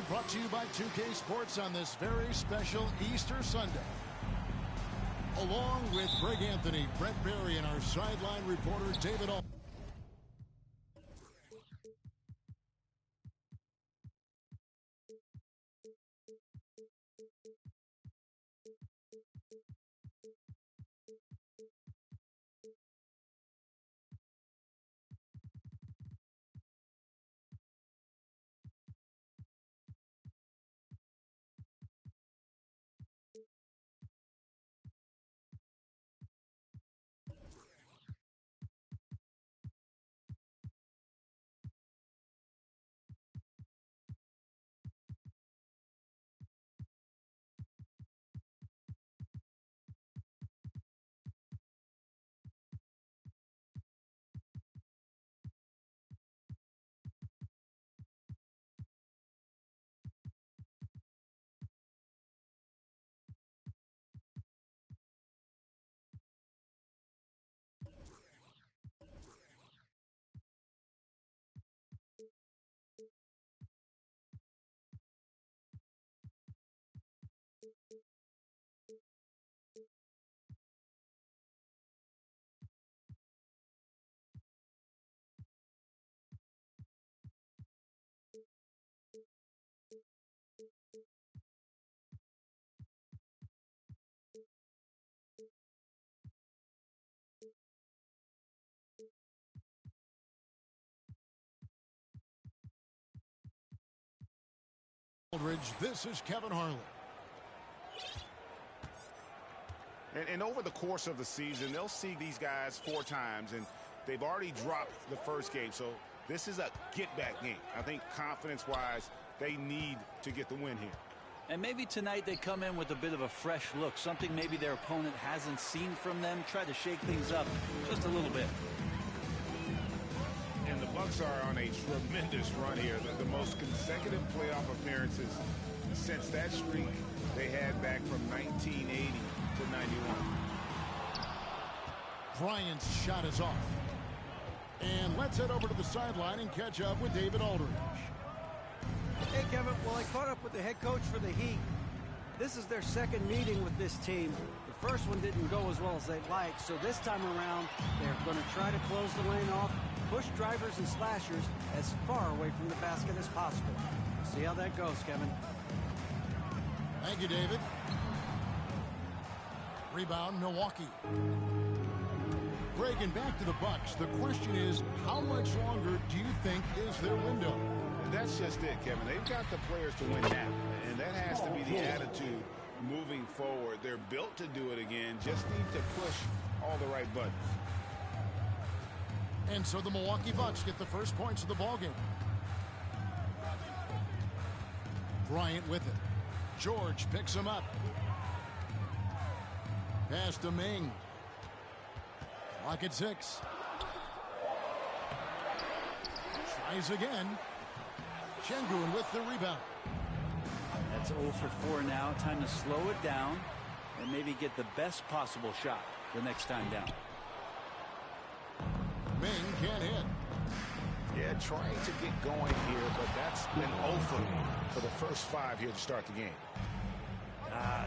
Brought to you by 2K Sports on this very special Easter Sunday. Along with Greg Anthony, Brett Berry, and our sideline reporter David Aldridge. This is Kevin Harlan. And over the course of the season, they'll see these guys 4 times, and they've already dropped the first game. So this is a get-back game. I think confidence-wise, they need to get the win here. And maybe tonight they come in with a bit of a fresh look, something maybe their opponent hasn't seen from them, try to shake things up just a little bit. And the Bucks are on a tremendous run here. The most consecutive playoff appearances since that streak they had back from 1980 to 91. Bryant's shot is off. And let's head over to the sideline and catch up with David Aldridge. Hey, Kevin. Well, I caught up with the head coach for the Heat. This is their second meeting with this team. The first one didn't go as well as they'd like, so this time around, they're going to try to close the lane off, push drivers and slashers as far away from the basket as possible. See how that goes, Kevin. Thank you, David. Rebound, Milwaukee. Greg, and back to the Bucks. The question is, how much longer do you think is their window? That's just it, Kevin. They've got the players to win now, and that has to be the attitude moving forward. They're built to do it again, just need to push all the right buttons. And so the Milwaukee Bucks get the first points of the ballgame. Bryant with it. George picks him up. Pass to Ming. Clock at 6. Tries again. Şengün with the rebound. That's 0 for 4 now. Time to slow it down and maybe get the best possible shot the next time down. Ming can't hit. Yeah, trying to get going here, but that's an 0 for the first 5 here to start the game.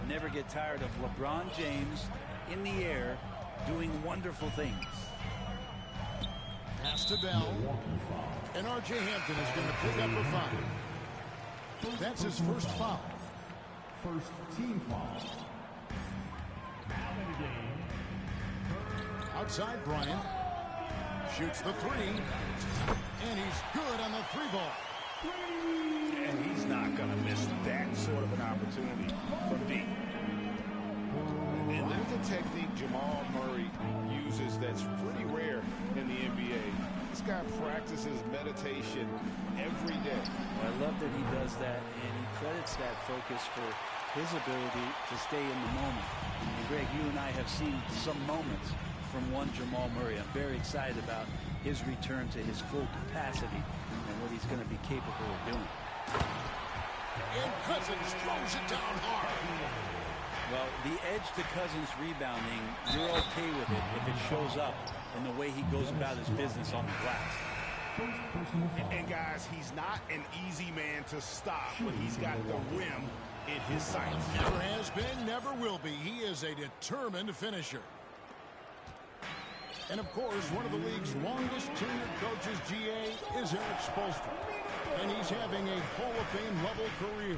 Never get tired of LeBron James in the air doing wonderful things. Pass to Bell. And R.J. Hampton is going to pick up a 5. That's his first foul. First team foul. Now in the game. Outside Bryant. Shoots the 3. And he's good on the 3-ball. And he's not going to miss that sort of an opportunity from deep. And there's a technique Jamal Murray uses that's pretty rare in the NBA. this guy practices meditation every day. I love that he does that, and he credits that focus for his ability to stay in the moment. And Greg, you and I have seen some moments from one Jamal Murray. I'm very excited about his return to his full capacity and what he's going to be capable of doing. And Cousins throws it down hard. Well, the edge to Cousins rebounding, you're okay with it if it shows up in the way he goes about his business on the glass. And guys, he's not an easy man to stop, but he's got the rim in his sights. Never has been, never will be. He is a determined finisher. And of course, one of the league's longest tenured coaches, GA, is Eric Spoelstra. And he's having a Hall of Fame level career.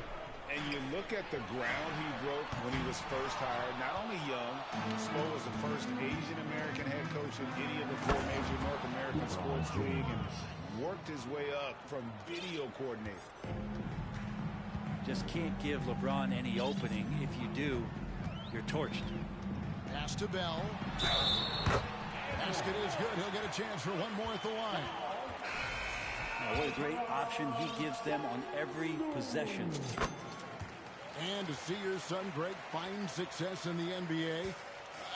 And you look at the ground he broke when he was first hired. Not only young, Spo was the first Asian-American head coach in any of the 4 major North American sports league and worked his way up from video coordinator. Just can't give LeBron any opening. If you do, you're torched. Pass to Bell. Basket is good. He'll get a chance for one more at the line. Now, what a great option he gives them on every possession. And to see your son, Greg, find success in the NBA,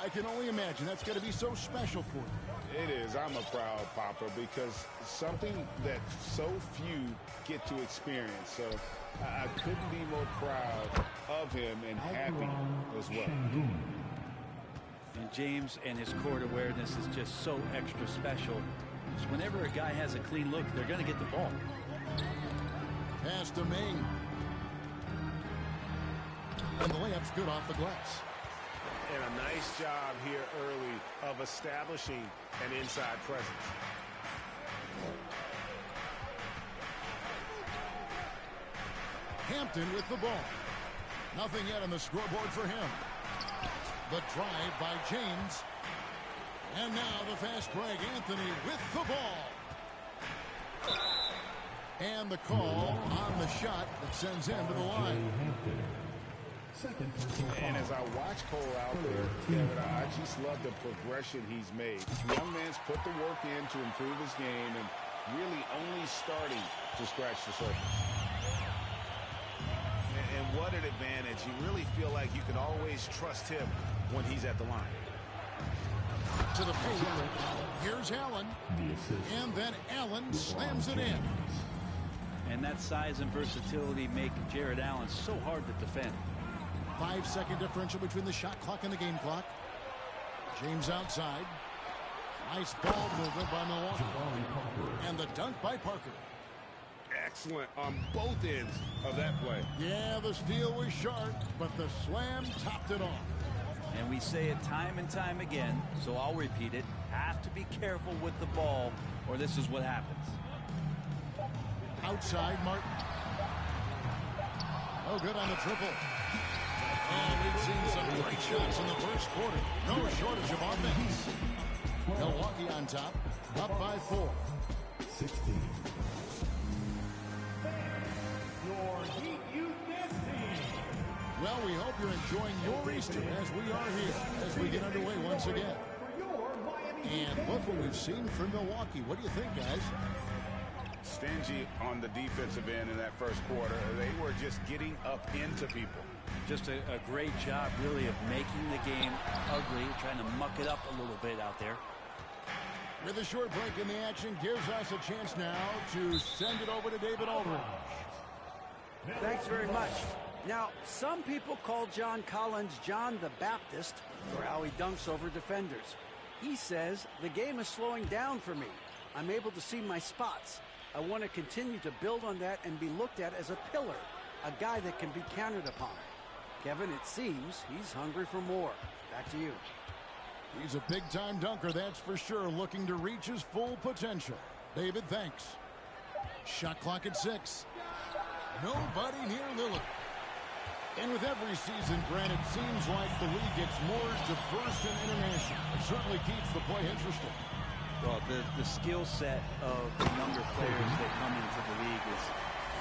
I can only imagine that's going to be so special for you. It is. I'm a proud papa because something that so few get to experience. So I couldn't be more proud of him and happy as well. And James and his court awareness is just so extra special. Just whenever a guy has a clean look, they're going to get the ball. Pass to Ming. And the layup's good off the glass. And a nice job here early of establishing an inside presence. Hampton with the ball. Nothing yet on the scoreboard for him. The drive by James. And now the fast break. Anthony with the ball. And the call on the shot that sends him to the line. And as I watch Cole out there, Kevin, I just love the progression he's made. This young man's put the work in to improve his game and really only starting to scratch the surface. And what an advantage. You really feel like you can always trust him when he's at the line. To the paint. Here's Allen. And then Allen slams it in. And that size and versatility make Jared Allen so hard to defend. 5-second differential between the shot clock and the game clock. James outside. Nice ball movement by Milwaukee. And the dunk by Parker. Excellent on both ends of that play. Yeah, the steal was sharp, but the slam topped it off. And we say it time and time again, so I'll repeat it. Have to be careful with the ball, or this is what happens. Outside, Martin. Oh, good on the triple. And we've seen some great shots in the first quarter. No shortage of offense. Milwaukee on top, up by 4. 16. Your Heat Youth Dance Team. Well, we hope you're enjoying your Easter as we are here, as we get underway once again. And look what we've seen from Milwaukee. What do you think, guys? Stingy on the defensive end in that first quarter. They were just getting up into people. Just a great job, really, of making the game ugly, trying to muck it up a little bit out there. With a short break in the action, gives us a chance now to send it over to David Aldridge. Thanks very much. Now, some people call John Collins John the Baptist for how he dunks over defenders. He says, the game is slowing down for me. I'm able to see my spots. I want to continue to build on that and be looked at as a pillar, a guy that can be counted upon. Kevin, it seems he's hungry for more. Back to you. He's a big-time dunker, that's for sure, looking to reach his full potential. David, thanks. Shot clock at 6. Nobody near Lillard. And with every season, Grant, it seems like the league gets more diverse and international. It certainly keeps the play interesting. Well, the skill set of the younger players that come into the league is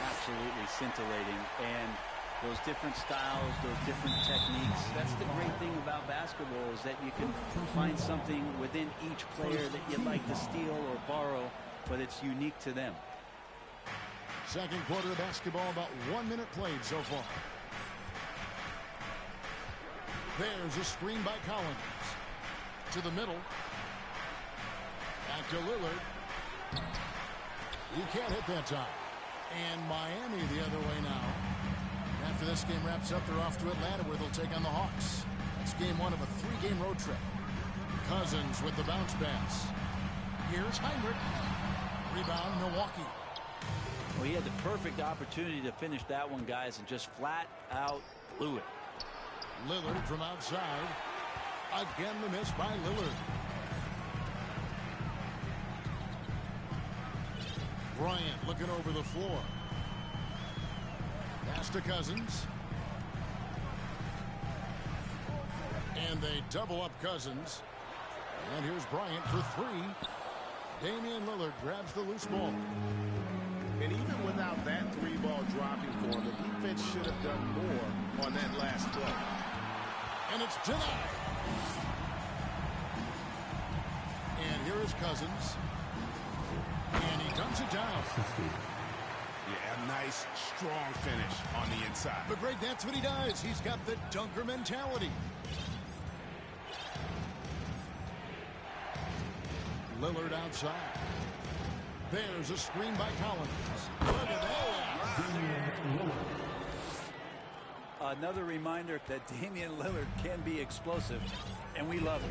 absolutely scintillating. And those different styles, those different techniques, that's the great thing about basketball is that you can find something within each player that you'd like to steal or borrow but it's unique to them. Second quarter of basketball, about 1 minute played so far. There's a screen by Collins. To the middle. Back to Lillard. You can't hit that time. And Miami the other way now. After this game wraps up, they're off to Atlanta where they'll take on the Hawks. That's game one of a 3-game road trip. Cousins with the bounce pass. Here's Heinrich. Rebound, Milwaukee. Well, he had the perfect opportunity to finish that one, guys, and just flat out blew it. Lillard from outside. Again the miss by Lillard. Bryant looking over the floor. Pass to Cousins. And they double up Cousins. And here's Bryant for three. Damian Lillard grabs the loose ball. And even without that 3-ball dropping for him, the defense should have done more on that last play. And it's denied. And here is Cousins. And he dumps it down. Yeah, a nice, strong finish on the inside. But Greg, that's what he does. He's got the dunker mentality. Lillard outside. There's a screen by Collins. Look at that. Another reminder that Damian Lillard can be explosive, and we love it.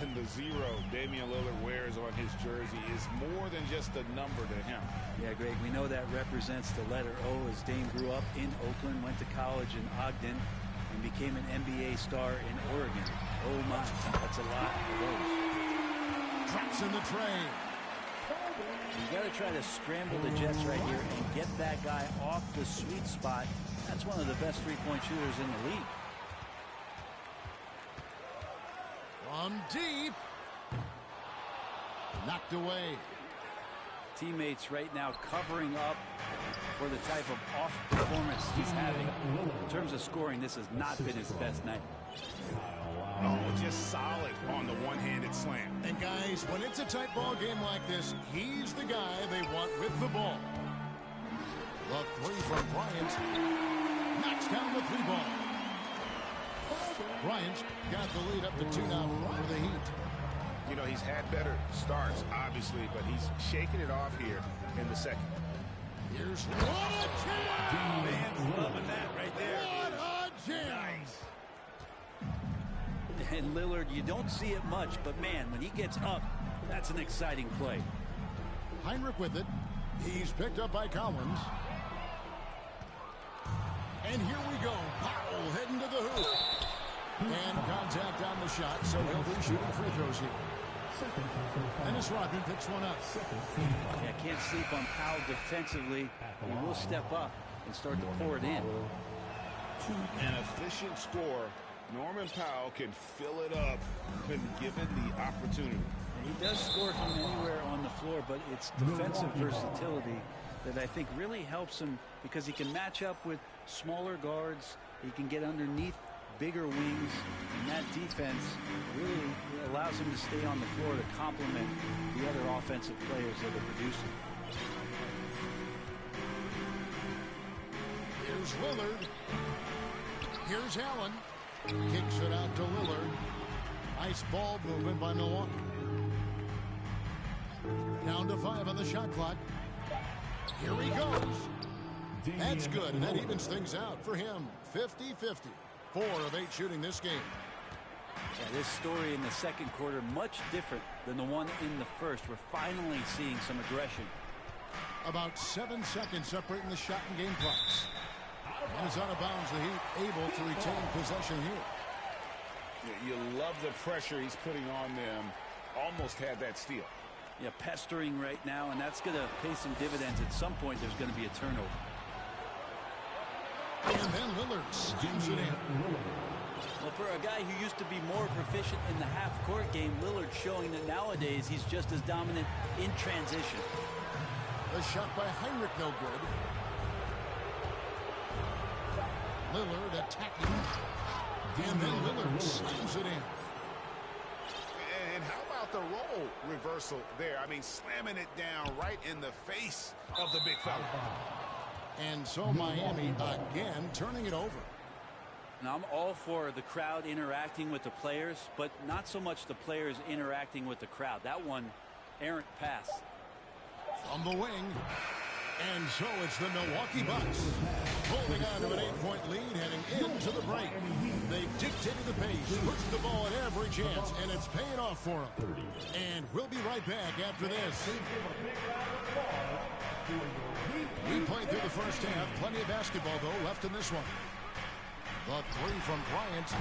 And the 0 Damian Lillard wears on his jersey is more than just a number to him. Yeah, Greg, we know that represents the letter O, as Dame grew up in Oakland, went to college in Ogden, and became an NBA star in Oregon. Oh my, that's a lot of those. Drops in the tray. You got to try to scramble the Jets right here and get that guy off the sweet spot. That's one of the best three-point shooters in the league. From deep. Knocked away. Teammates right now covering up for the type of off performance he's having. In terms of scoring, this has not been his best night. Oh, just solid on the one-handed slam. And guys, when it's a tight ball game like this, he's the guy they want with the ball. The three from Bryant. Knocks down the 3-ball. Bryant's got the lead up to 2 now for the Heat. You know, he's had better starts, obviously, but he's shaking it off here in the second. Here's what a jam! Fans loving that right there. What a jam! Nice. And Lillard, you don't see it much, but man, when he gets up, that's an exciting play. Heinrich with it. He's picked up by Collins. And here we go. Powell heading to the hoop. And contact on the shot, so he'll be shooting free throws here. Dennis Rodman picks one up. Yeah, can't sleep on Powell defensively. He will step up and start to pour it in. An efficient score. Norman Powell can fill it up when given the opportunity. And he does score from anywhere on the floor, but it's defensive versatility that I think really helps him, because he can match up with smaller guards. He can get underneath bigger wings, and that defense really allows him to stay on the floor to complement the other offensive players that are producing. Here's Lillard. Here's Allen. Kicks it out to Lillard. Nice ball movement by Milwaukee. Down to 5 on the shot clock. Here he goes. That's good, and that evens things out for him. 50-50. 4 of 8 shooting this game. Yeah, this story in the second quarter much different than the one in the first. We're finally seeing some aggression. About 7 seconds separating the shot and game clocks. And it's out of bounds. The Heat able to retain possession here. You love the pressure he's putting on them. Almost had that steal. Yeah, pestering right now, and that's going to pay some dividends. At some point, there's going to be a turnover. And then Lillard slams it in. Well, for a guy who used to be more proficient in the half-court game, Lillard showing that nowadays he's just as dominant in transition. The shot by Heinrich, no good. Lillard attacking. And then Lillard slams it in. And how about the role reversal there. I mean, slamming it down right in the face of the big fella. And so Miami again turning it over. Now, I'm all for the crowd interacting with the players, but not so much the players interacting with the crowd. That one, errant pass. From the wing. And so it's the Milwaukee Bucks holding on to an 8-point lead heading into the break. They've dictated the pace, pushed the ball at every chance, and it's paying off for them. And we'll be right back after this. We played through the first half. Plenty of basketball, though, left in this one. The three from Bryant.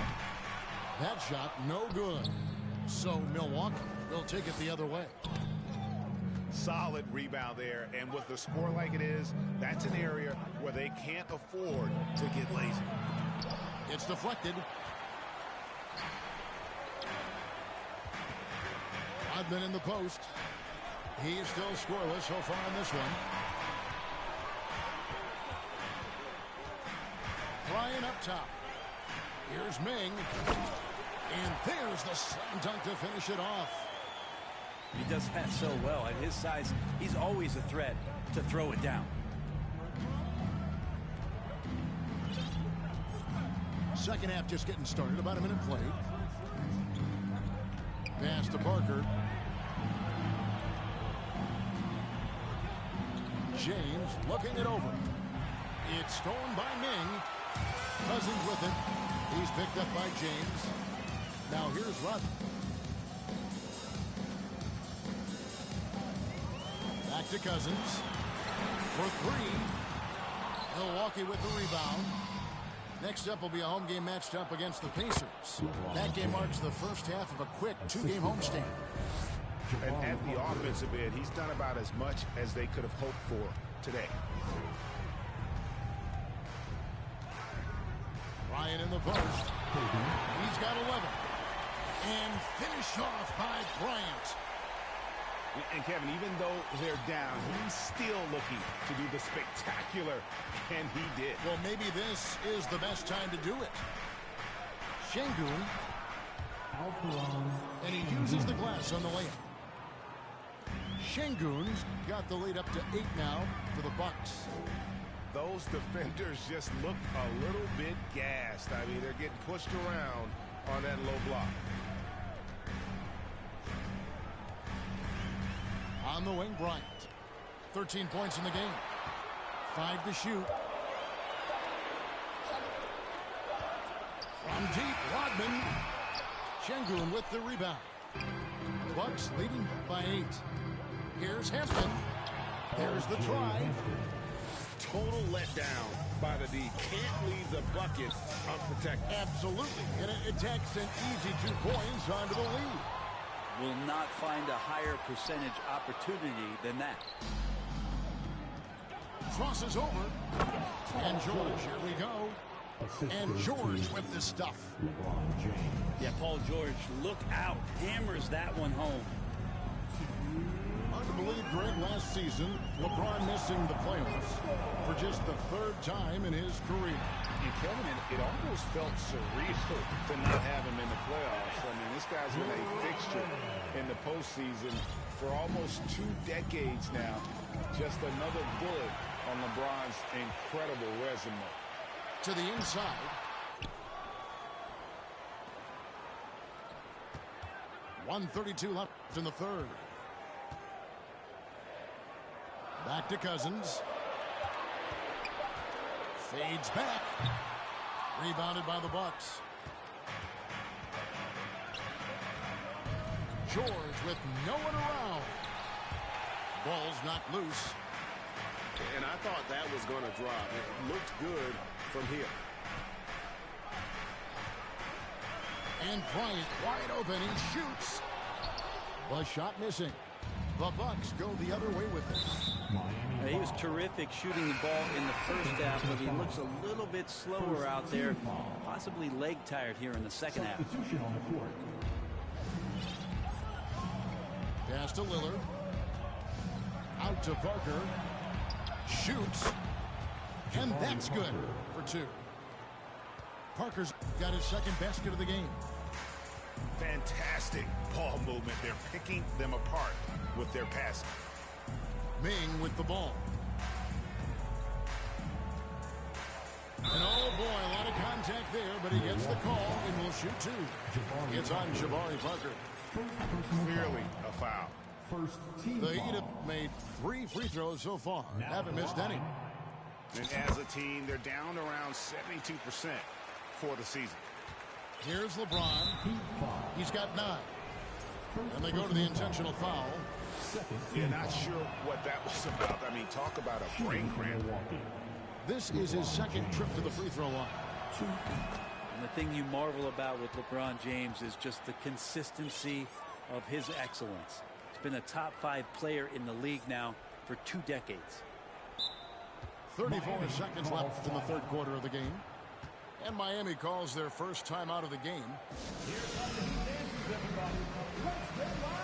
That shot, no good. So Milwaukee will take it the other way. Solid rebound there, and with the score like it is, that's an area where they can't afford to get lazy. It's deflected. Rodman in the post. He is still scoreless so far in this one. Bryant up top. Here's Ming. And there's the slam dunk to finish it off. He does that so well. At his size, he's always a threat to throw it down. Second half just getting started. About a minute played. Pass to Parker. James looking it over. It's stolen by Ming. Cousins with it. He's picked up by James. Now here's Rodman. Back to Cousins for three. Milwaukee with the rebound. Next up will be a home game matched up against the Pacers. That game marks the first half of a quick two-game homestand. And at the offensive end, he's done about as much as they could have hoped for today. Ryan in the post. He's got 11. And finished off by Bryant. And Kevin, even though they're down, he's still looking to do the spectacular, and he did. Well, maybe this is the best time to do it. Şengün. And he uses the glass on the layup. Şengün's got the lead up to 8 now for the Bucks. Those defenders just look a little bit gassed. I mean, they're getting pushed around on that low block. On the wing, Bryant. 13 points in the game. 5 to shoot. From deep, Rodman. Şengün with the rebound. Bucks leading by 8. Here's Hampton. There's the try. Total letdown by the D. Can't leave the bucket unprotected. Absolutely. And it takes an easy 2 points onto the lead. Will not find a higher percentage opportunity than that. Crosses over. And George, here we go. And George with the stuff. Yeah, Paul George, look out. Hammers that one home. Hard to believe, Greg, last season, LeBron missing the playoffs for just the 3rd time in his career. And Kevin, it almost felt surreal to not have him in the playoffs. I mean, this guy's been a fixture in the postseason for almost 2 decades now. Just another bullet on LeBron's incredible resume. To the inside. .132 left in the 3rd. Back to Cousins. Fades back. Rebounded by the Bucks. George with no one around. Ball's knocked loose. And I thought that was going to drop. It looked good from here. And Bryant wide open. He shoots. The shot missing. The Bucks go the other way with it. He was terrific shooting the ball in the first half, but he looks a little bit slower out there, possibly leg tired here in the second half. Pass to Lillard. Out to Parker. Shoots. And that's good for 2. Parker's got his 2nd basket of the game. Fantastic ball movement. They're picking them apart with their passing. Ming with the ball. And oh boy, a lot of contact there, but he gets the call and will shoot two. It's on Jabari Parker. Clearly a foul. First team The Heat foul. have made 3 free throws so far. Haven't missed any. And as a team, they're down around 72% for the season. Here's LeBron. Heat foul. He's got 9. And they go to the intentional foul. Second Yeah, team not foul. sure what that was about. I mean, talk about a brain cramp. Milwaukee. This is his second trip to the free throw line. And the thing you marvel about with LeBron James is just the consistency of his excellence. He's been a top 5 player in the league now for 2 decades. 34 seconds left in the third quarter of the game. And Miami calls their first time out of the game. Here come the Heat dancers, everybody. Let's get loud.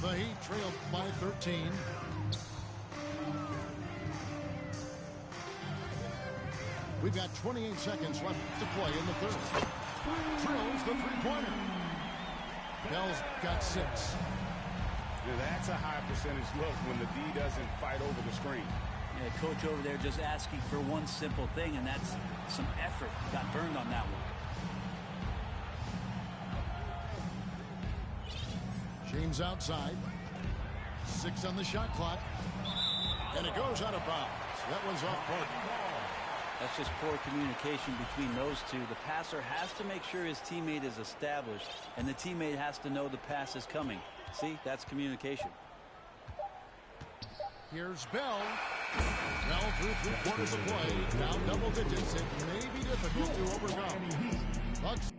The Heat trailed by 13. We've got 28 seconds left to play in the third. Drills the three-pointer. Bell's got 6. Yeah, that's a high percentage look when the D doesn't fight over the screen. Yeah, coach over there just asking for one simple thing, and that's some effort. Got burned on that one. James outside. 6 on the shot clock. And it goes out of bounds. That one's off court. That's just poor communication between those two. The passer has to make sure his teammate is established, and the teammate has to know the pass is coming. See, that's communication. Here's Bell. Bell through 3 quarters of play. Down double digits. It may be difficult to overcome. Bucks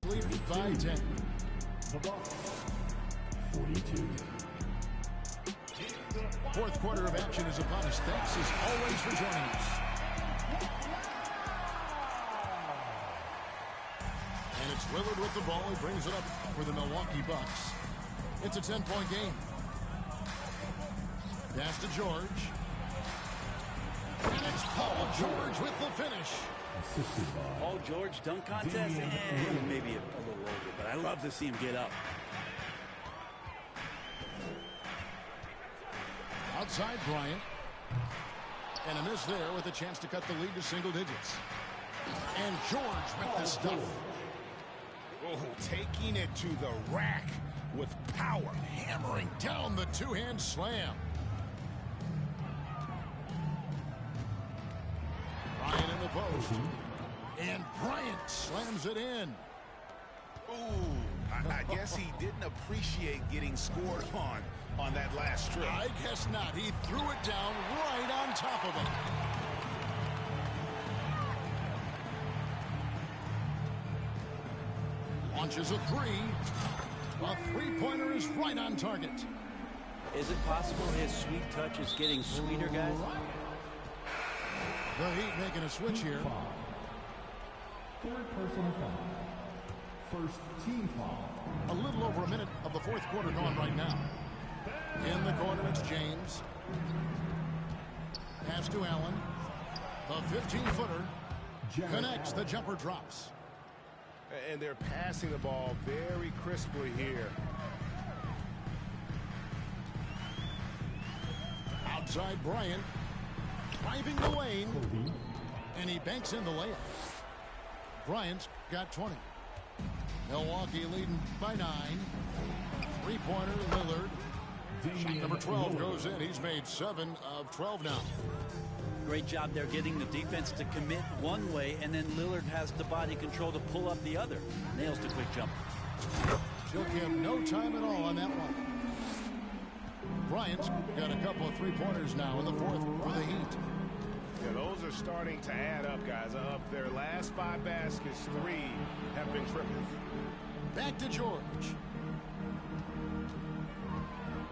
lead by 10. The Bucks. 42. Fourth quarter of action is upon us. Thanks as always for joining us. And it's Lillard with the ball. He brings it up for the Milwaukee Bucks. It's a 10-point game. Pass to George. And it's Paul George with the finish. Assisted by Paul George dunk contest, and maybe a little over, but I love to see him get up. Outside Bryant. And a miss there with a chance to cut the lead to single digits. And George with the stuff. Oh, taking it to the rack with power. Hammering down the two-hand slam. Bryant in the post. And Bryant slams it in. Ooh, I guess he didn't appreciate getting scored on that last strip. I guess not. He threw it down right on top of him. Launches a 3. A three-pointer is right on target. Is it possible his sweet touch is getting sweeter, guys? The Heat making a switch here. third personal foul. First team foul. A little over a minute of the fourth quarter gone right now. In the corner, it's James. Pass to Allen. The 15-footer connects. The jumper drops. And they're passing the ball very crisply here. Outside Bryant. Driving the lane. And he banks in the layup. Bryant's got 20. Milwaukee leading by 9. Three-pointer, Lillard. Shot number 12 goes in. He's made 7 of 12 now. Great job there getting the defense to commit one way, and then Lillard has the body control to pull up the other. Nails the quick jump. Took him no time at all on that one. Bryant's got a couple of three-pointers now in the fourth for the Heat. Yeah, those are starting to add up, guys. Up their last 5 baskets, 3 have been triples. Back to George.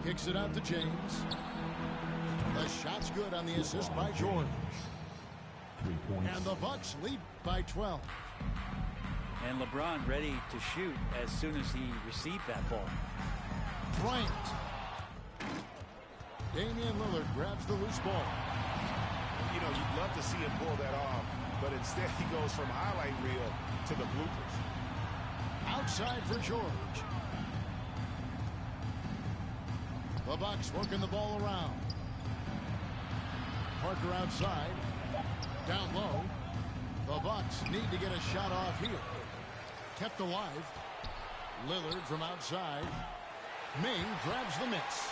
Kicks it out to James. The shot's good on the assist by George. 3 points. And the Bucks lead by 12. And LeBron ready to shoot as soon as he received that ball. Bryant. Damian Lillard grabs the loose ball. You know, you'd love to see him pull that off, but instead he goes from highlight reel to the bloopers. Outside for George. The Bucks working the ball around. Parker outside. Down low. The Bucks need to get a shot off here. Kept alive. Lillard from outside. Ming grabs the miss.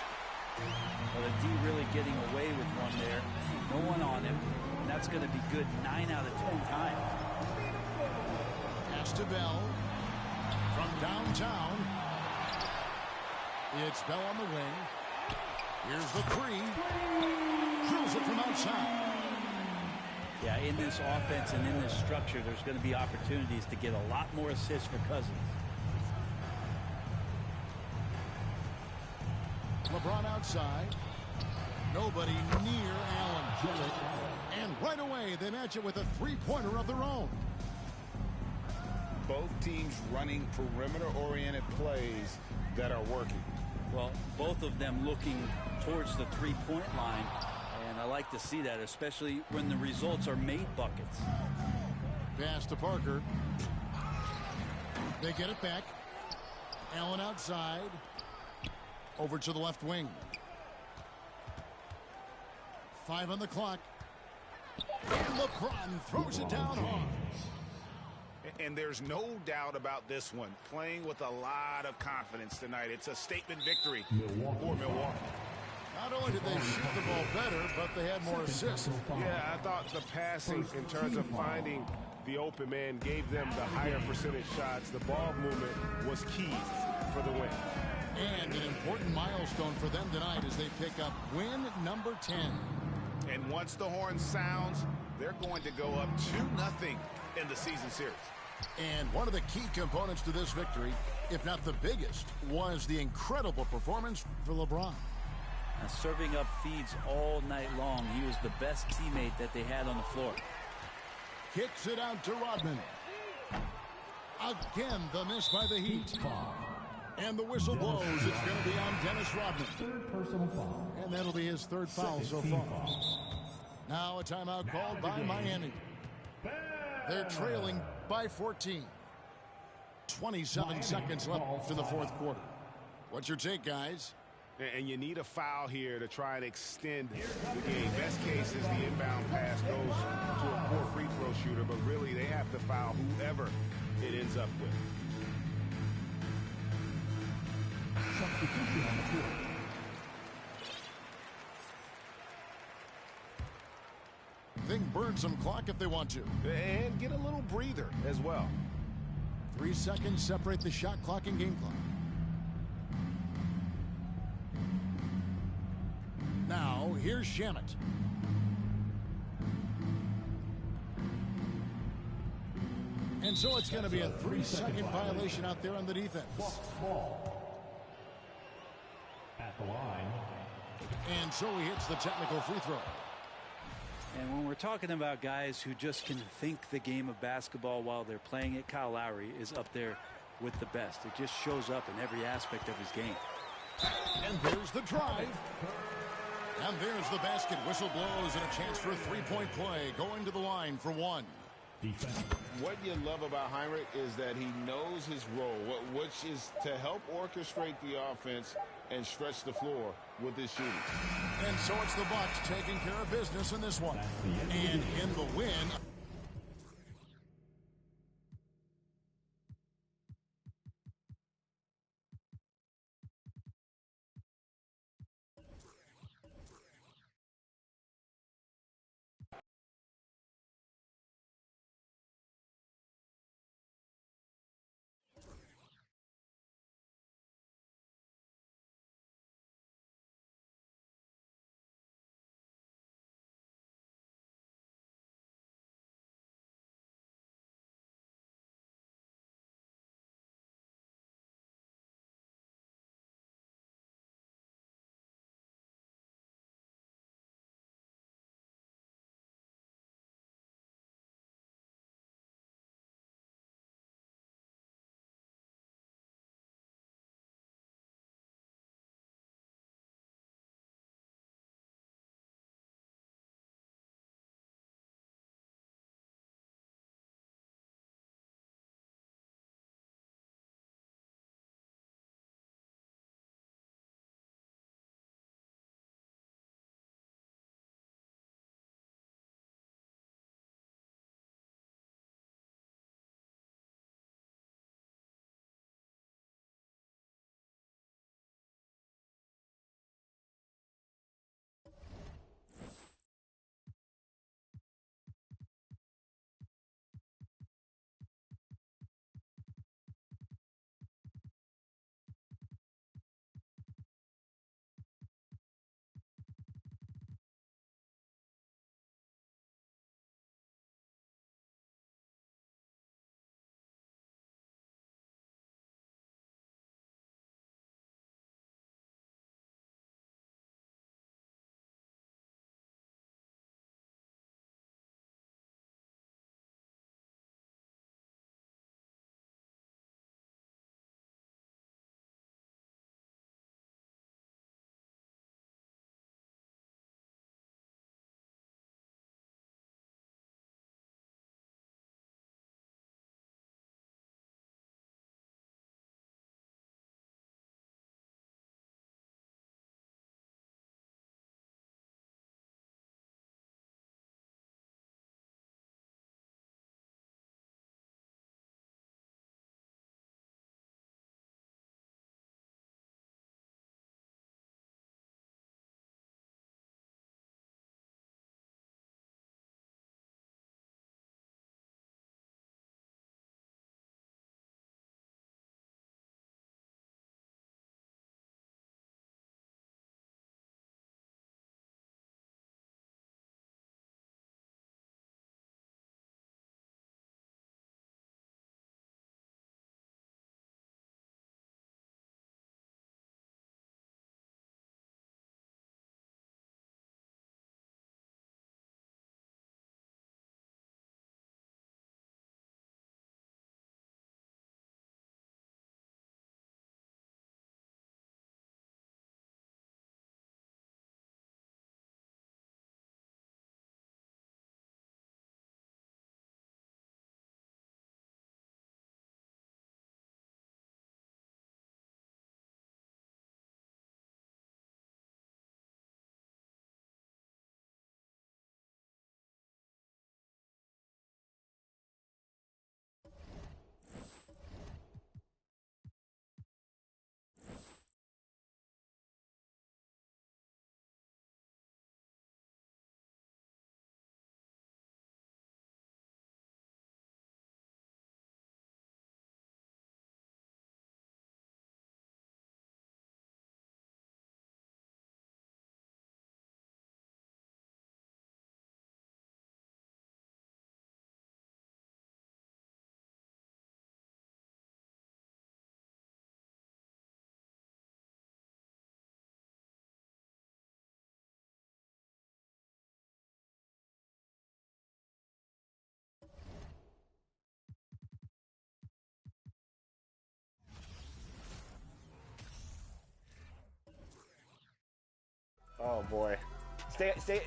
Well, the D really getting away with one there. No one on him. And that's going to be good 9 out of 10 times. Pass to Bell. From downtown. It's Bell on the wing. Here's the three. Drills it from outside. Yeah, in this offense and in this structure, there's going to be opportunities to get a lot more assists for Cousins. LeBron outside. Nobody near Allen. And right away, they match it with a three-pointer of their own. Both teams running perimeter-oriented plays that are working. Well, both of them looking towards the three-point line. And I like to see that, especially when the results are made buckets. Pass to Parker. They get it back. Allen outside. Over to the left wing. 5 on the clock. And LeBron throws it down hard. And there's no doubt about this one. Playing with a lot of confidence tonight. It's a statement victory for Milwaukee. Not only did they shoot the ball better, but they had more assists. Yeah, I thought the passing in terms of finding the open man gave them the higher percentage shots. The ball movement was key for the win. And an important milestone for them tonight as they pick up win number 10. And once the horn sounds, they're going to go up 2-0 in the season series. And one of the key components to this victory, if not the biggest, was the incredible performance for LeBron. Now, serving up feeds all night long. He was the best teammate that they had on the floor. Kicks it out to Rodman. Again, the miss by the Heat. And the whistle blows. It's going to be on Dennis Rodman. Third personal foul. And that'll be his third foul so far. Now a timeout called by Miami. They're trailing by 14. 27 seconds left in the fourth quarter. What's your take, guys? And you need a foul here to try and extend the game. Best case is the inbound pass goes to a poor free throw shooter, but really they have to foul whoever it ends up with. Substitution on the field. Think burn some clock if they want to. And get a little breather as well. 3 seconds separate the shot clock and game clock. Now, here's Shamet. And so it's going to be a 3-second violation out there on the defense. Ball. At the line. And so he hits the technical free throw. And when we're talking about guys who just can think the game of basketball while they're playing it, Kyle Lowry is up there with the best. It just shows up in every aspect of his game. And there's the drive. And there's the basket. Whistle blows and a chance for a three-point play. Going to the line for one. Defense. What you love about Heinrich is that he knows his role, which is to help orchestrate the offense and stretch the floor with his shooting. And so it's the Bucks taking care of business in this one. And in the win.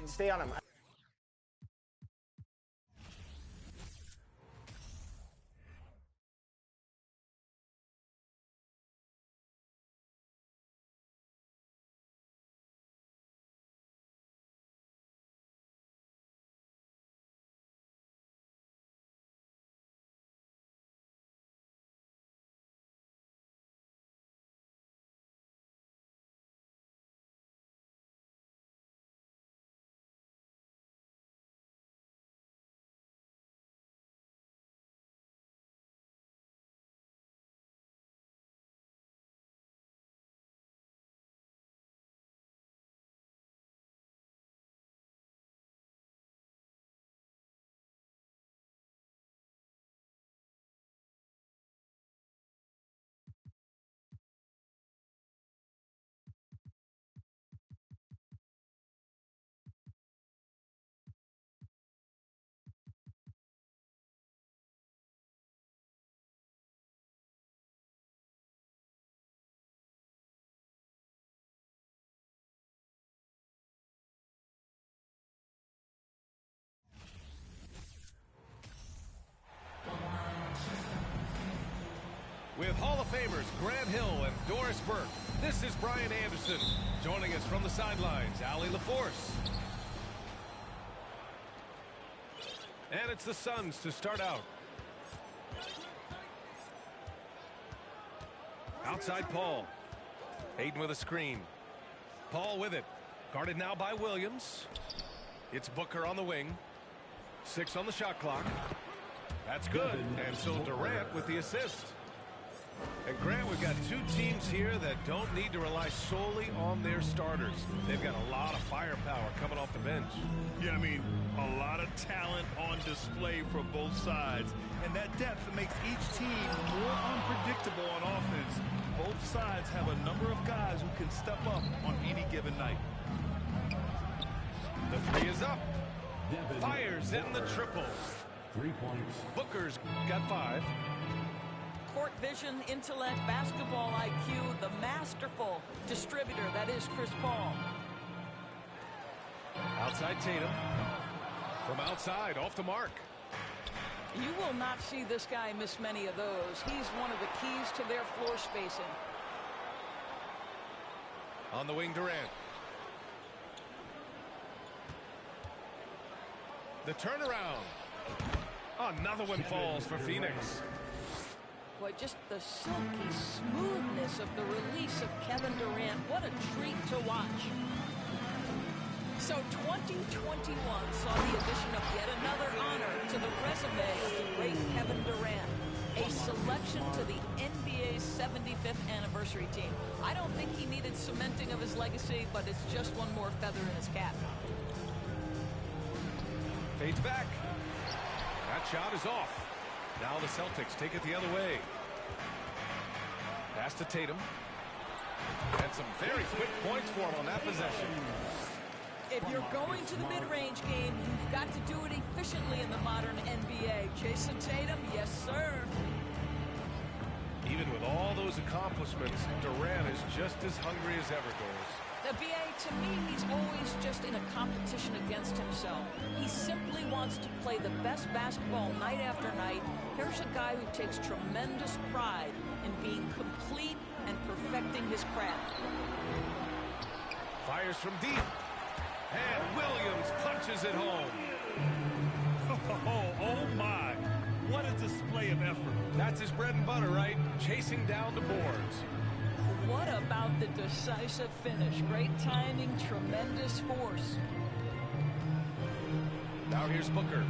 Stay on him. With Hall of Famers Grant Hill and Doris Burke, this is Brian Anderson. Joining us from the sidelines, Allie LaForce. And it's the Suns to start out. Outside Paul. Hayden with a screen. Paul with it. Guarded now by Williams. It's Booker on the wing. 6 on the shot clock. That's good. And so Durant with the assist. And Grant, we've got two teams here that don't need to rely solely on their starters. They've got a lot of firepower coming off the bench. Yeah, I mean, a lot of talent on display for both sides. And that depth makes each team more unpredictable on offense. Both sides have a number of guys who can step up on any given night. The three is up. Fires in the triple. 3 points. Booker's got 5. Court vision, intellect, basketball IQ, the masterful distributor that is Chris Paul. Outside Tatum. From outside, off the mark. You will not see this guy miss many of those. He's one of the keys to their floor spacing. On the wing, Durant. The turnaround. Another one falls for Phoenix. Boy, just the silky smoothness of the release of Kevin Durant. What a treat to watch. So 2021 saw the addition of yet another honor to the resume of the great Kevin Durant. A selection to the NBA's 75th anniversary team. I don't think he needed cementing of his legacy, but it's just one more feather in his cap. Fades back. That shot is off. Now the Celtics take it the other way. Pass to Tatum. And some very quick points for him on that possession. If you're going to the mid-range game, you've got to do it efficiently in the modern NBA. Jason Tatum, yes, sir. Even with all those accomplishments, Durant is just as hungry as ever, goes. The BA, to me, he's always just in a competition against himself. He simply wants to play the best basketball night after night. Here's a guy who takes tremendous pride in being complete and perfecting his craft. Fires from deep. And Williams punches it home. Oh my. What a display of effort. That's his bread and butter, right? Chasing down the boards. What about the decisive finish? Great timing, tremendous force. Now here's Booker.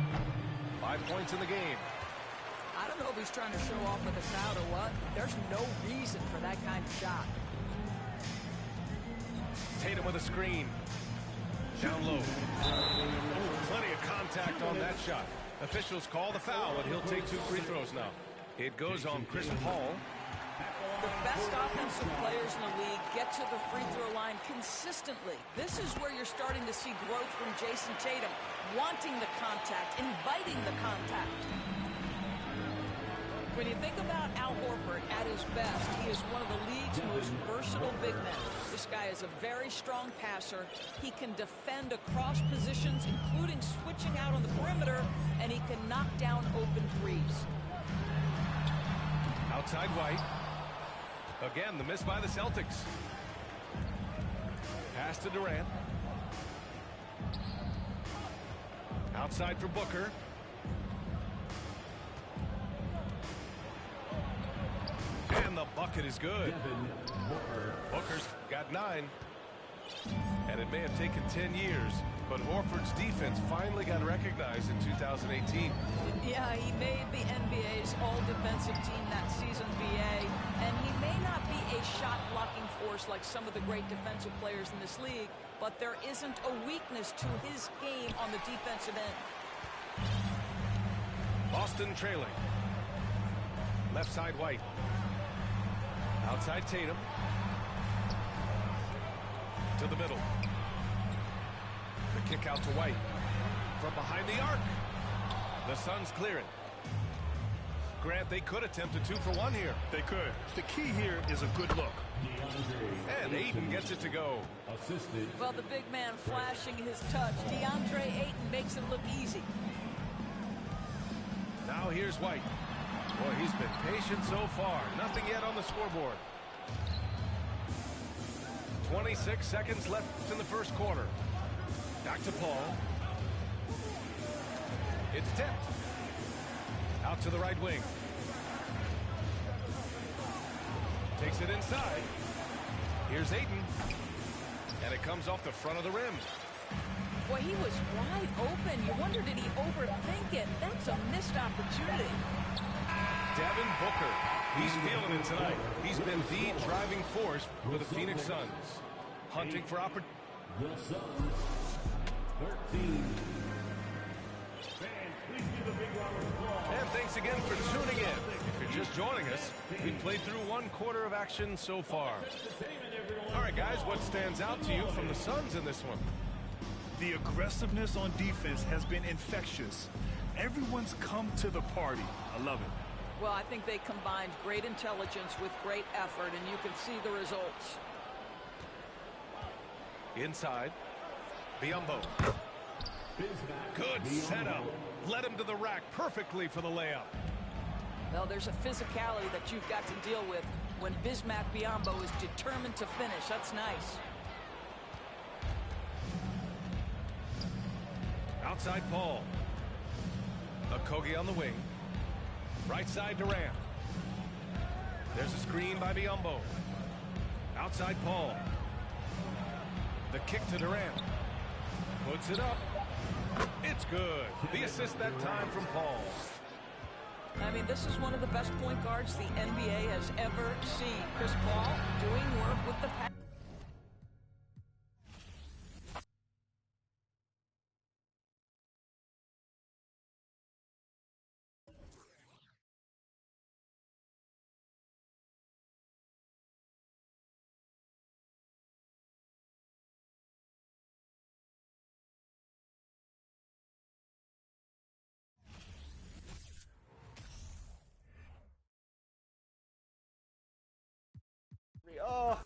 5 points in the game. I don't know if he's trying to show off for the crowd or what. There's no reason for that kind of shot. Tatum with a screen. Down low. Plenty of contact on that shot. Officials call the foul, and he'll take 2 free throws now. It goes on Chris Paul. The best offensive players in the league get to the free throw line consistently. This is where you're starting to see growth from Jason Tatum, wanting the contact, inviting the contact. When you think about Al Horford at his best, he is one of the league's most versatile big men. This guy is a very strong passer. He can defend across positions, including switching out on the perimeter, and he can knock down open threes. Outside White. Again, the miss by the Celtics. Pass to Durant. Outside for Booker. And the bucket is good. Booker's got 9. And it may have taken 10 years, but Horford's defense finally got recognized in 2018. Yeah, he made the NBA's all-defensive team that season, BA, and he may not be a shot-blocking force like some of the great defensive players in this league, but there isn't a weakness to his game on the defensive end. Boston trailing. Left side White. Outside Tatum. To the middle. The kick out to White. From behind the arc. The Suns clear it. Grant, they could attempt a 2-for-1 here. They could. The key here is a good look. And Ayton gets it to go. Well, the big man flashing his touch. DeAndre Ayton makes it look easy. Now here's White. Boy, he's been patient so far. Nothing yet on the scoreboard. 26 seconds left in the first quarter. Back to Paul. It's tipped. Out to the right wing. Takes it inside. Here's Ayton. And it comes off the front of the rim. Boy, he was wide open. You wonder, did he overthink it? That's a missed opportunity. Devin Booker. He's feeling it tonight. He's been the driving force for the Phoenix Suns. Hunting for opportunity. The Suns, 13. And thanks again for tuning in. If you're just joining us, we've played through 1 quarter of action so far. All right, guys, what stands out to you from the Suns in this one? The aggressiveness on defense has been infectious. Everyone's come to the party. I love it. Well, I think they combined great intelligence with great effort, and you can see the results. Inside. Biyombo. Good setup. Led him to the rack perfectly for the layup. Well, there's a physicality that you've got to deal with when Bismack Biyombo is determined to finish. That's nice. Outside Paul. Okogie on the wing. Right side Durant. There's a screen by Biyombo. Outside Paul. The kick to Durant. Puts it up. It's good. The assist that time from Paul. I mean, this is one of the best point guards the NBA has ever seen. Chris Paul doing work with the pass. Oh.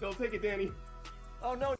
still. Take it, Danny. Oh, no.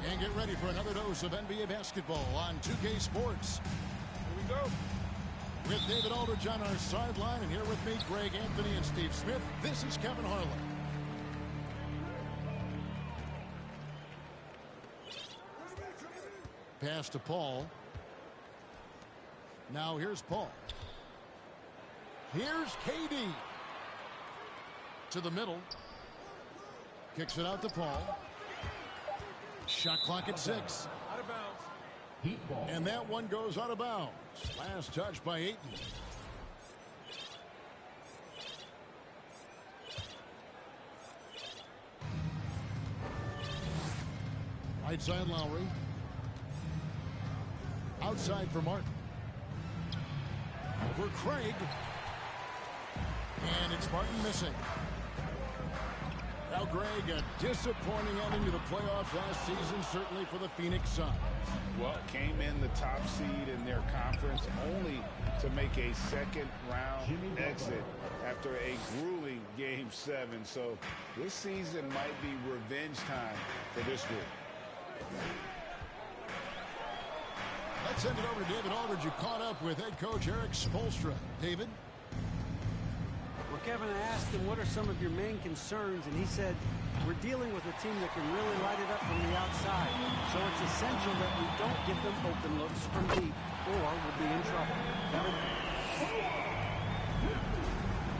And get ready for another dose of NBA basketball on 2K Sports. Here we go. With David Aldridge on our sideline, and here with me, Greg Anthony and Steve Smith, this is Kevin Harlan. Pass to Paul. Now here's Paul. Here's KD. To the middle. Kicks it out to Paul. Shot clock at 6. Out of bounds. And that one goes out of bounds. Last touch by Ayton. Right side Lowry. Outside for Martin. Over Craig. And it's Martin missing. Now, Greg, a disappointing ending to the playoffs last season, certainly for the Phoenix Suns. Well, came in the top seed in their conference only to make a second-round exit after a grueling Game 7. So this season might be revenge time for this group. Let's send it over to David Aldridge, who caught up with head coach Eric Spoelstra. David? Well, Kevin, I asked him, what are some of your main concerns? And he said, we're dealing with a team that can really light it up from the outside. So it's essential that we don't give them open looks from deep, or we'll be in trouble. Kevin?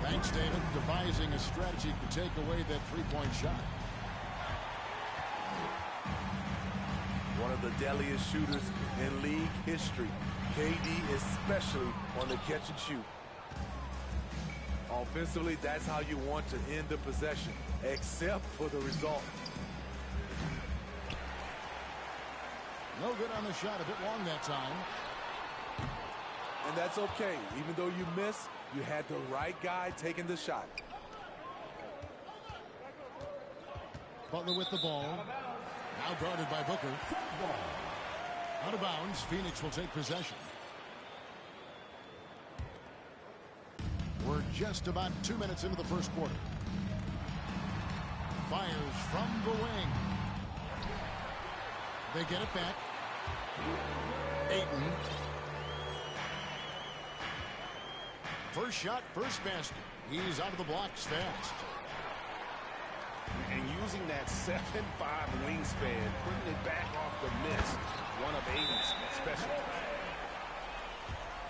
Thanks, David. Devising a strategy to take away that three-point shot. One of the deadliest shooters in league history. KD especially on the catch and shoot. Offensively, that's how you want to end the possession, except for the result. No good on the shot. A bit long that time. And that's okay. Even though you miss, you had the right guy taking the shot. Butler with the ball. Now guarded by Booker. Out of bounds. Phoenix will take possession. We're just about 2 minutes into the first quarter. Fires from the wing. They get it back. Ayton. First shot, first basket. He's out of the blocks fast. And using that 7'5" wingspan, putting it back off the miss, one of Ayton's specialties.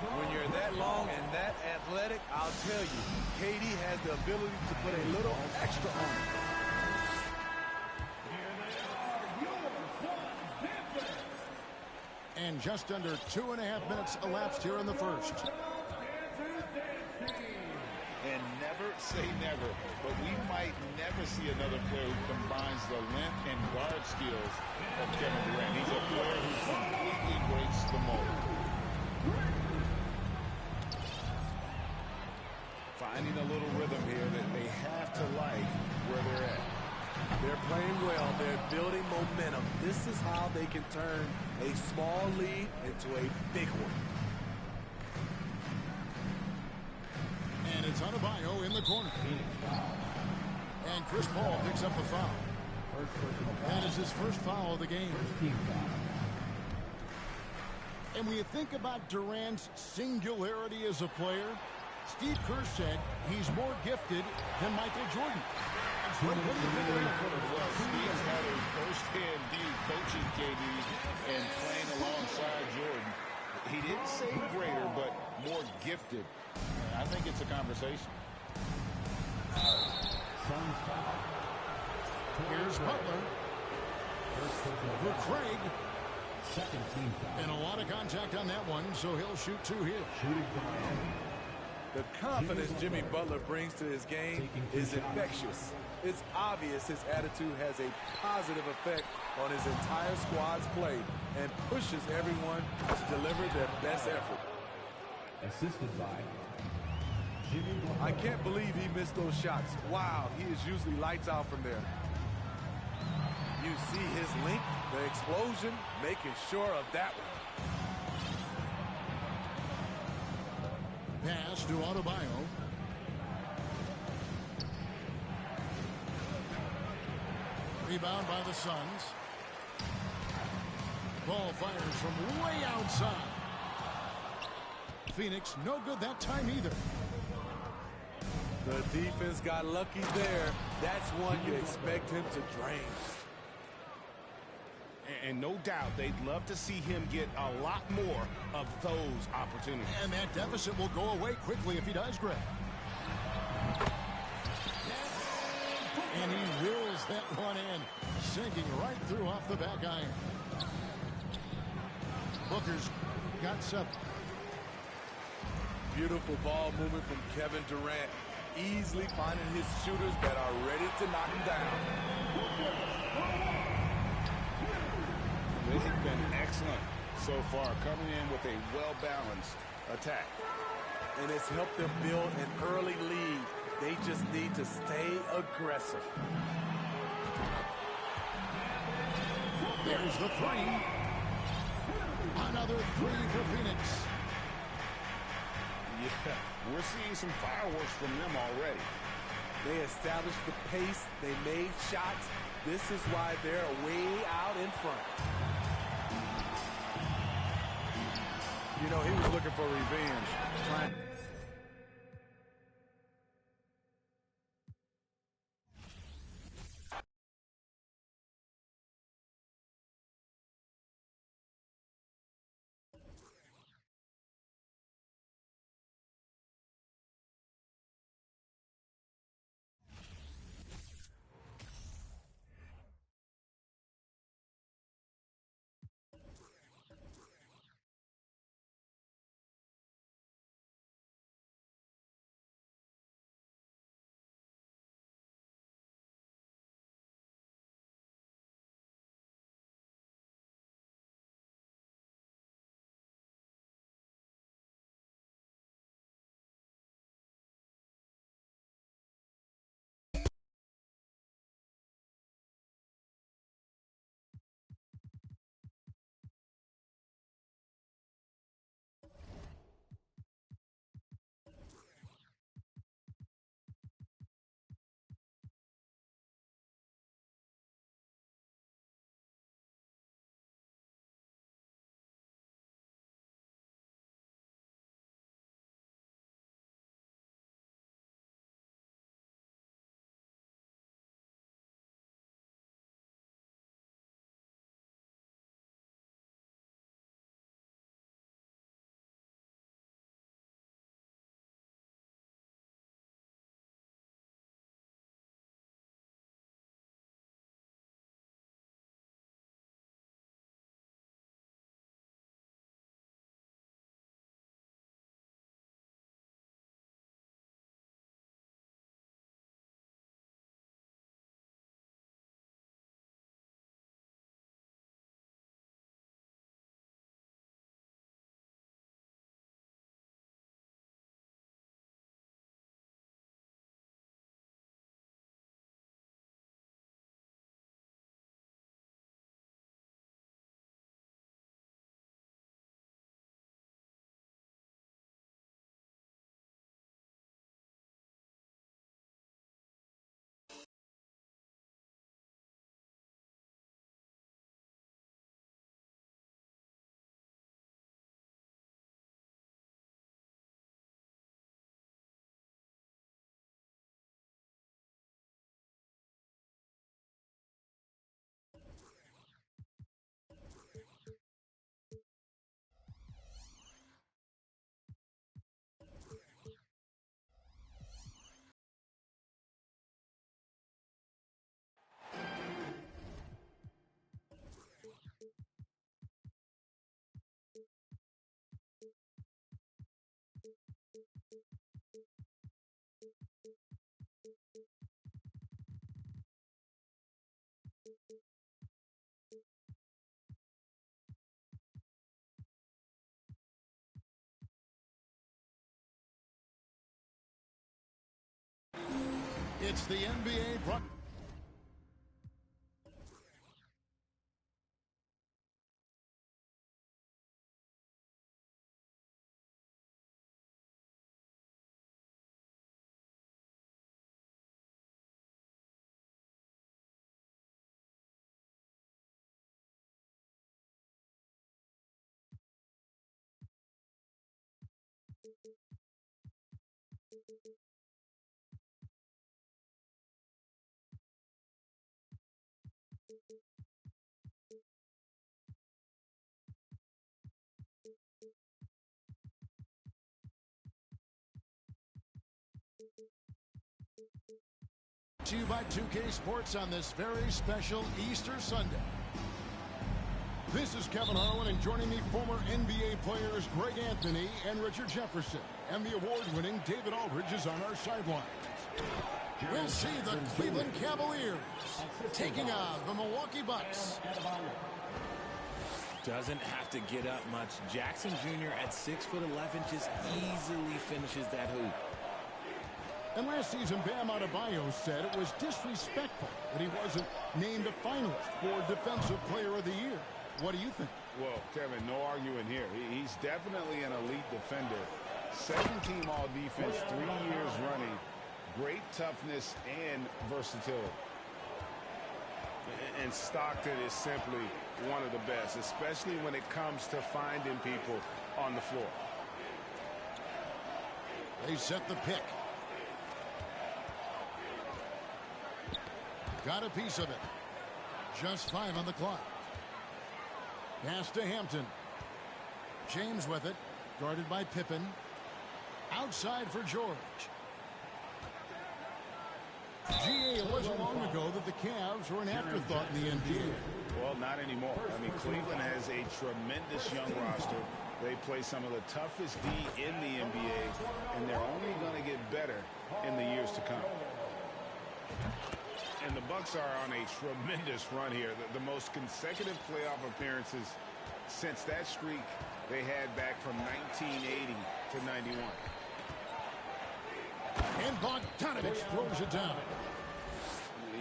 When you're that long and that athletic, I'll tell you, KD has the ability to put a little extra on it. And just under 2.5 minutes elapsed here in the first. And never say never, but we might never see another player who combines the length and guard skills of Kevin Durant. He's a player who completely breaks the mold. Finding a little rhythm here that they have to like where they're at. They're playing well. They're building momentum. This is how they can turn a small lead into a big one. And it's Adebayo in the corner. And Chris Paul picks up the foul. That is his first foul of the game. And when you think about Durant's singularity as a player, Steve Kerr said he's more gifted than Michael Jordan. What do you think of that? Well, Steve's had a first-hand view coaching KD and playing alongside Jordan. He didn't say greater, but more gifted. I think it's a conversation. Here's Butler. For Craig. And a lot of contact on that one, so he'll shoot two here. The confidence Jimmy Butler brings to his game is infectious. It's obvious his attitude has a positive effect on his entire squad's play and pushes everyone to deliver their best effort. Assisted by Jimmy Butler. I can't believe he missed those shots. Wow, he is usually lights out from there. You see his length, the explosion, making sure of that one. Pass to Adebayo. Rebound by the Suns. Ball fires from way outside. Phoenix no good that time either. The defense got lucky there. That's one you expect him to drain. And no doubt they'd love to see him get a lot more of those opportunities. And that deficit will go away quickly if he does, Greg. And he wills that one in, sinking right through off the back iron. Booker's got 7. Beautiful ball movement from Kevin Durant, easily finding his shooters that are ready to knock him down. They have been excellent so far, coming in with a well-balanced attack. And it's helped them build an early lead. They just need to stay aggressive. There's the 3. Another 3 for Phoenix. Yeah, we're seeing some fireworks from them already. They established the pace. They made shots. This is why they're way out in front. You know, he was looking for revenge. It's the NBA. To you by 2K Sports on this very special Easter Sunday. This is Kevin Harlan, and joining me, former NBA players Greg Anthony and Richard Jefferson. And the award-winning David Aldridge is on our sidelines. We'll see the Cleveland Cavaliers taking on the Milwaukee Bucks. Doesn't have to get up much. Jackson Jr. at 6'11" just easily finishes that hoop. And last season, Bam Adebayo said it was disrespectful that he wasn't named a finalist for Defensive Player of the Year. What do you think? Well, Kevin, no arguing here. He's definitely an elite defender. 7-team all-defense, 3 years running. Great toughness and versatility. And Stockton is simply one of the best, especially when it comes to finding people on the floor. They set the pick. Got a piece of it. Just 5 on the clock. Pass to Hampton. James with it. Guarded by Pippen. Outside for George. It wasn't long ago that the Cavs were an afterthought in the NBA. Well, not anymore. I mean, Cleveland has a tremendous young roster. They play some of the toughest D in the NBA, and they're only going to get better in the years to come. And the Bucks are on a tremendous run here. The most consecutive playoff appearances since that streak they had back from 1980 to 91. And Bogdanovich throws it down.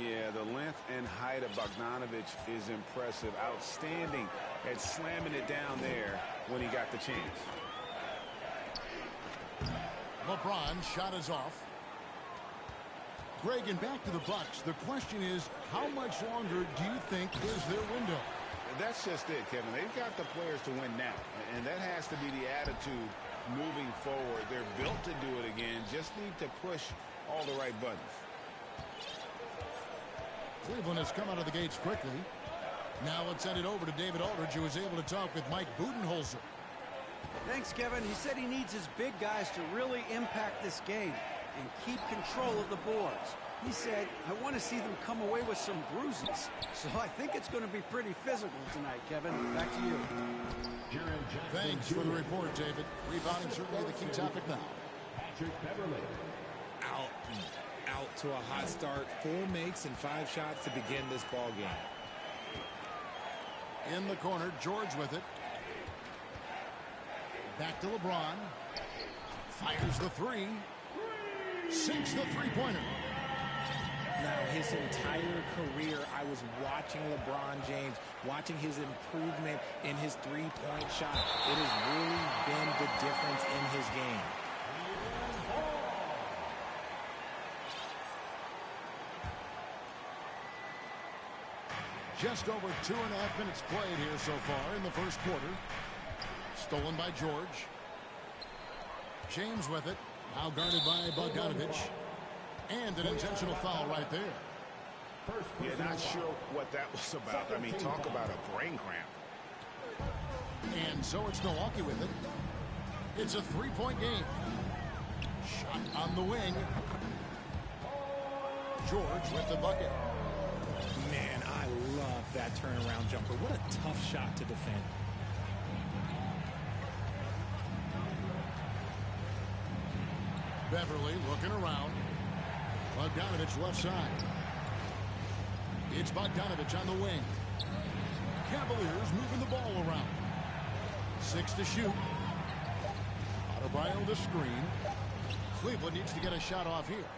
Yeah, the length and height of Bogdanovich is impressive. Outstanding at slamming it down there when he got the chance. LeBron shot is off. Greg, and back to the Bucks. The question is, how much longer do you think is their window? That's just it, Kevin. They've got the players to win now, and that has to be the attitude moving forward. They're built to do it again. Just need to push all the right buttons. Cleveland has come out of the gates quickly. Now let's send it over to David Aldridge, who was able to talk with Mike Budenholzer. Thanks, Kevin. He said he needs his big guys to really impact this game and keep control of the boards. He said, I want to see them come away with some bruises. So I think it's going to be pretty physical tonight, Kevin. Back to you. Thanks for the report, David. Rebounding certainly the key topic now. Out to a hot start. 4 makes and 5 shots to begin this ball game. In the corner, George with it. Back to LeBron. Fires the 3. Sinks the three-pointer. Now, his entire career, I was watching LeBron James, watching his improvement in his three-point shot. It has really been the difference in his game. Just over 2.5 minutes played here so far in the first quarter. Stolen by George. James with it. Now guarded by Bogdanovich. And an intentional foul right there. Yeah, not sure what that was about. I mean, talk about a brain cramp. And so it's Milwaukee with it. It's a 3-point game. Shot on the wing. George with the bucket. Man, I love that turnaround jumper. What a tough shot to defend. Beverly looking around. Bogdanovich left side. It's Bogdanovich on the wing. Cavaliers moving the ball around. 6 to shoot. Adebayo the screen. Cleveland needs to get a shot off here.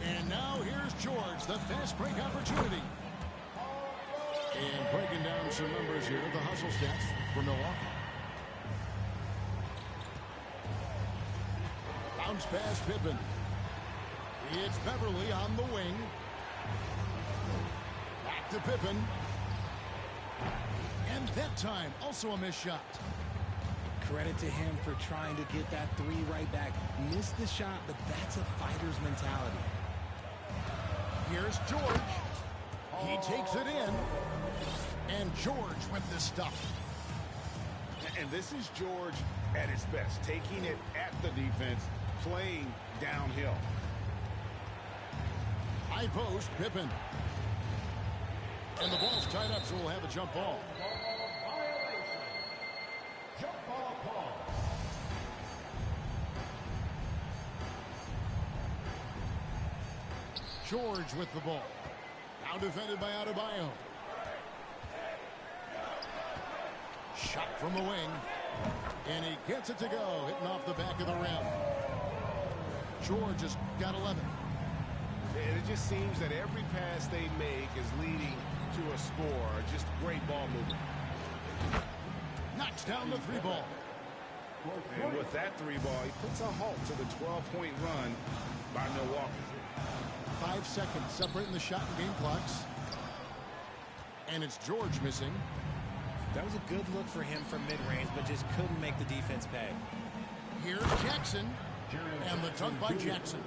And now here's George, the fast break opportunity. And breaking down some numbers here, the hustle stats for Milwaukee. Bounce pass Pippen. It's Beverly on the wing. Back to Pippen. And that time, also a missed shot. Credit to him for trying to get that three right back. Missed the shot, but that's a fighter's mentality. Here's George. He takes it in. And George with the stuff. And this is George at his best, taking it at the defense, playing downhill. High post, Pippen. And the ball's tied up, so we'll have a jump ball. Jump ball call. George with the ball. Now defended by Adebayo. Shot from the wing. And he gets it to go, hitting off the back of the rim. George has got 11. And it just seems that every pass they make is leading to a score. Just great ball movement. Knocks down the three ball. And with that three ball, he puts a halt to the 12-point run by Milwaukee. 5 seconds separating the shot and game clocks. And it's George missing. That was a good look for him from mid-range, but just couldn't make the defense pay. Here's Jackson. And the dunk by Jackson.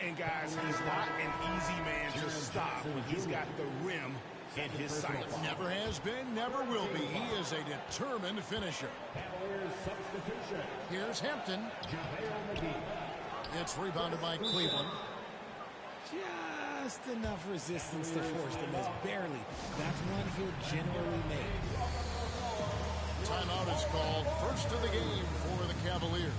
And guys, he's not an easy man to stop when he's got the rim in his sight. Never has been, never will be. He is a determined finisher. Here's Hampton. It's rebounded by Cleveland. Just enough resistance to force the miss. Barely. That's one he'll generally make. Timeout is called. First of the game for the Cavaliers.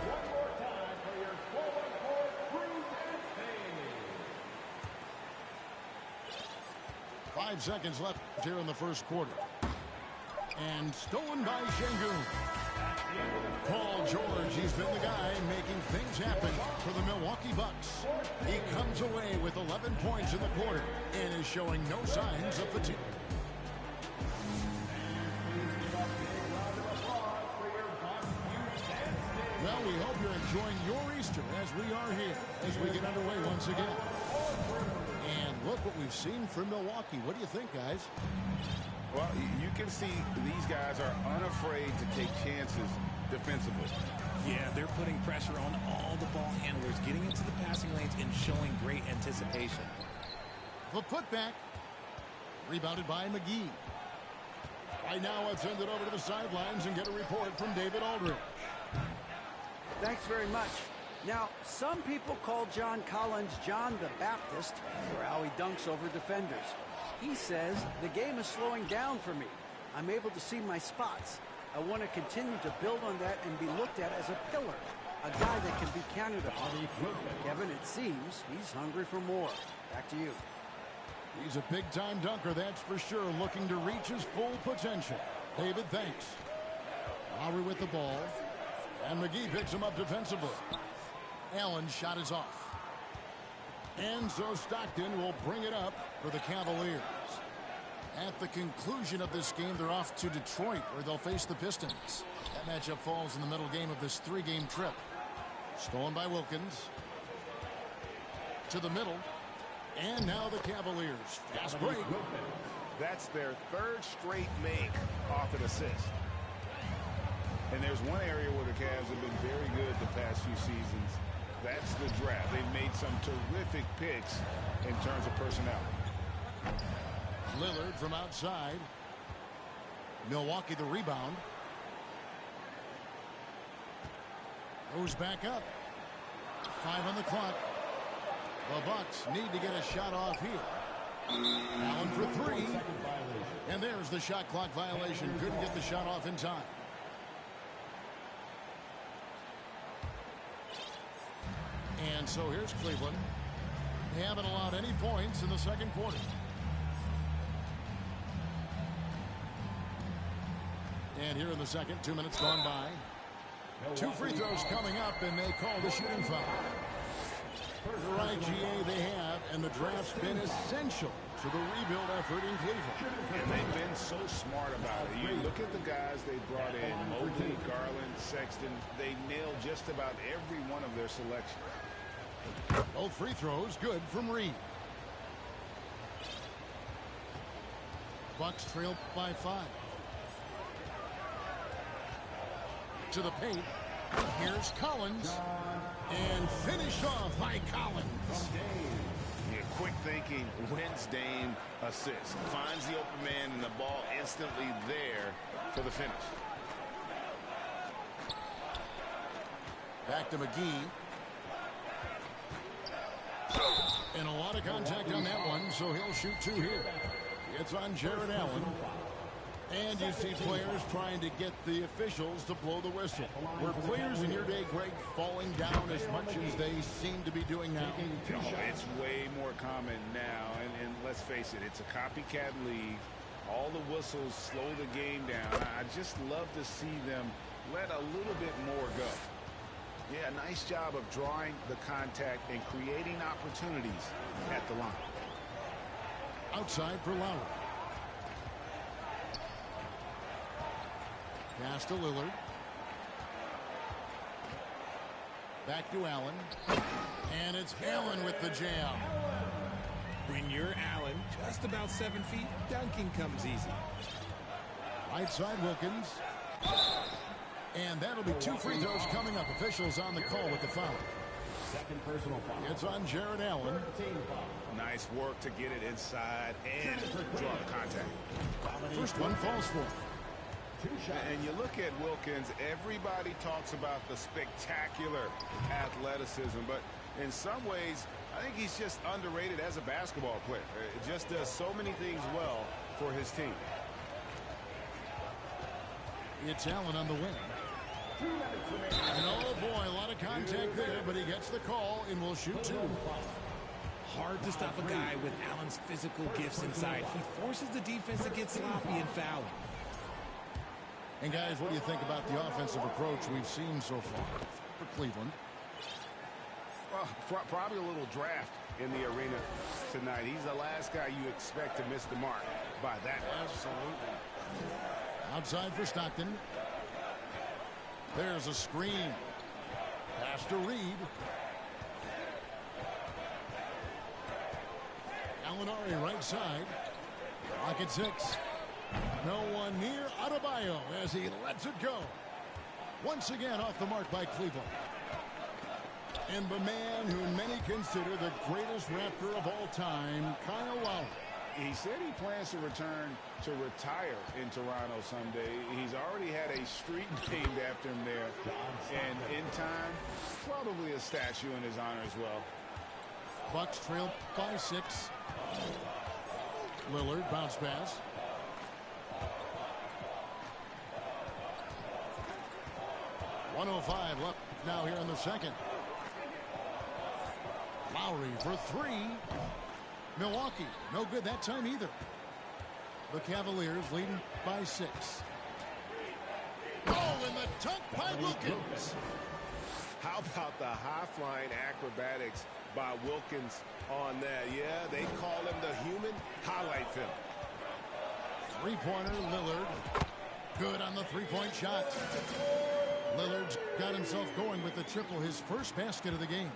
One more time for your 4-on-4 cruise and stay. 5 seconds left here in the first quarter. And stolen by Şengün. Paul George, he's been the guy making things happen for the Milwaukee Bucks. He comes away with 11 points in the quarter and is showing no signs of fatigue. Well, we hope you're enjoying your Easter as we are here, as we get underway once again. And look what we've seen from Milwaukee. What do you think, guys? Well, you can see these guys are unafraid to take chances defensively. Yeah, they're putting pressure on all the ball handlers, getting into the passing lanes and showing great anticipation. The putback. Rebounded by McGee. Right now, let's send it over to the sidelines and get a report from David Aldridge. Thanks very much. Now, some people call John Collins John the Baptist for how he dunks over defenders. He says, the game is slowing down for me. I'm able to see my spots. I want to continue to build on that and be looked at as a pillar, a guy that can be counted upon. Kevin, it seems he's hungry for more. Back to you. He's a big-time dunker, that's for sure, looking to reach his full potential. David, thanks. Lowry with the ball. And McGee picks him up defensively. Allen's shot is off. And so Stockton will bring it up for the Cavaliers. At the conclusion of this game, they're off to Detroit, where they'll face the Pistons. That matchup falls in the middle game of this 3-game trip. Stolen by Wilkins. To the middle. And now the Cavaliers. Fast break. That's their third straight make off an assist. And there's one area where the Cavs have been very good the past few seasons. That's the draft. They've made some terrific picks in terms of personnel. Lillard from outside. Milwaukee the rebound. Goes back up. 5 on the clock. The Bucks need to get a shot off here. Allen for 3. And there's the shot clock violation. Couldn't get the shot off in time. And so here's Cleveland. haven't allowed any points in the second quarter. And here in the second, 2 minutes gone by. 2 free throws coming up, and they call the shooting foul. You're right, GA, they have, and the draft's been essential to the rebuild effort in Cleveland. And they've been so smart about it. You look at the guys they brought in, Mobley, Garland, Sexton. They nailed just about every one of their selections. Both free throws good from Reed. Bucks trail by 5. To the paint. Here's Collins. And finished off by Collins. Yeah, quick thinking, wins Dame assist. Finds the open man and the ball instantly there for the finish. Back to McGee. And a lot of contact on that one, so he'll shoot 2 here. It's on Jared Allen. And you see players trying to get the officials to blow the whistle. Were players in your day, Greg, falling down as much as they seem to be doing now? It's way more common now, and let's face it, it's a copycat league. All the whistles slow the game down. I just love to see them let a little bit more go. Yeah, nice job of drawing the contact and creating opportunities at the line. Outside for Lowry. Pass to Lillard. Back to Allen. And it's Allen with the jam. When you're Allen, just about 7 feet, dunking comes easy. Right side Wilkins. And that'll be 2 free throws coming up. Officials on the call with the foul. Second personal foul. It's on Jared Allen. Nice work to get it inside and draw the contact. First one falls for him. And you look at Wilkins, everybody talks about the spectacular athleticism, but in some ways, I think he's just underrated as a basketball player. It just does so many things well for his team. It's Allen on the wing. And oh boy, a lot of contact there, but he gets the call and will shoot 2. Hard to stop a guy with Allen's physical gifts inside. He forces the defense to get sloppy and foul. And guys, what do you think about the offensive approach we've seen so far for Cleveland? Well, probably a little draft in the arena tonight. He's the last guy you expect to miss the mark by that. Absolutely. Outside for Stockton. There's a screen. Pass to Reed. Gallinari right side. Clock at 6. No one near Adebayo as he lets it go. Once again off the mark by Cleveland. And the man who many consider the greatest Raptor of all time, Kyle Lowry. He said he plans to return to retire in Toronto someday. He's already had a street named after him there. And in time, probably a statue in his honor as well. Bucks trail by 6. Lillard bounce pass. .105 left now here in the second. Lowry for 3. Milwaukee, no good that time either. The Cavaliers leading by 6. Oh, and the dunk by Wilkins. How about the high-flying acrobatics by Wilkins on that? Yeah, they call him the human highlight film. 3-pointer, Lillard. Good on the 3-point shot. Lillard's got himself going with the triple, his first basket of the game.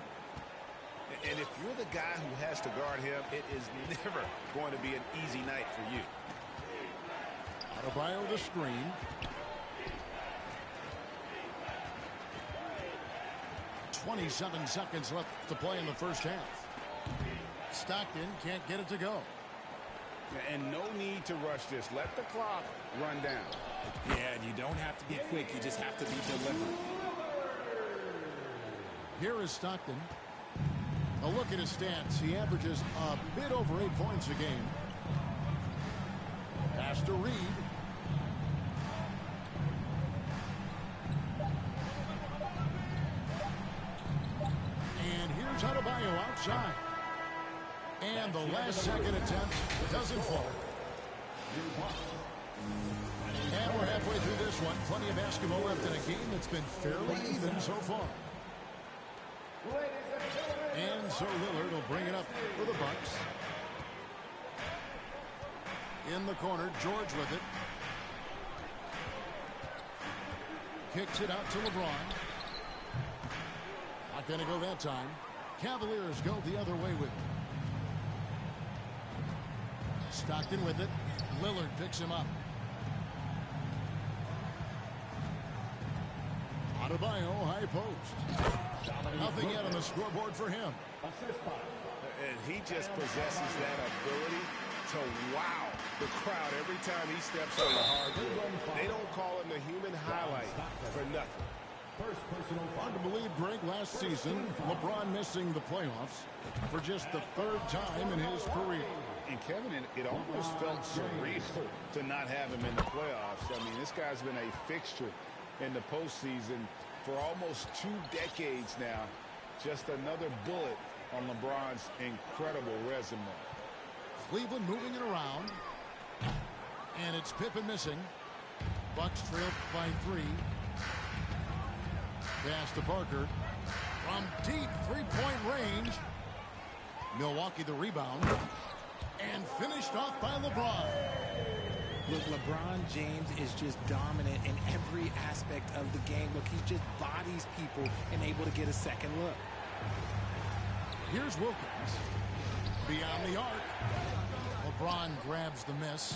And if you're the guy who has to guard him, it is never going to be an easy night for you. Adebayo the screen. .27 seconds left to play in the first half. Stockton can't get it to go. And no need to rush this. Let the clock run down. Yeah, and you don't have to be quick. You just have to be deliberate. Here is Stockton. A look at his stats. He averages a bit over 8 points a game. Pass to Reed. And here's Adebayo outside. And the last second attempt doesn't fall. And we're halfway through this one. Plenty of basketball left in a game that's been fairly even so far. And so Lillard will bring it up for the Bucks. In the corner, George with it. Kicks it out to LeBron. Not going to go that time. Cavaliers go the other way with it. Stockton with it. Lillard picks him up. Adebayo, high post. Nothing yet on the scoreboard for him. And he just possesses that ability to wow the crowd every time he steps on the hardwood. They don't call him the human highlight for nothing. Hard to believe, Greg, last season, LeBron missing the playoffs for just the third time in his career. And Kevin, it almost felt surreal to not have him in the playoffs. I mean, this guy's been a fixture in the postseason for almost 2 decades now. Just another bullet on LeBron's incredible resume. Cleveland moving it around. And it's Pippen missing. Bucks trail by 3. Pass to Parker. From deep three-point range. Milwaukee the rebound. And finished off by LeBron. Look, LeBron James is just dominant in every aspect of the game. Look, he just bodies people and able to get a second look. Here's Wilkins. Beyond the arc. LeBron grabs the miss.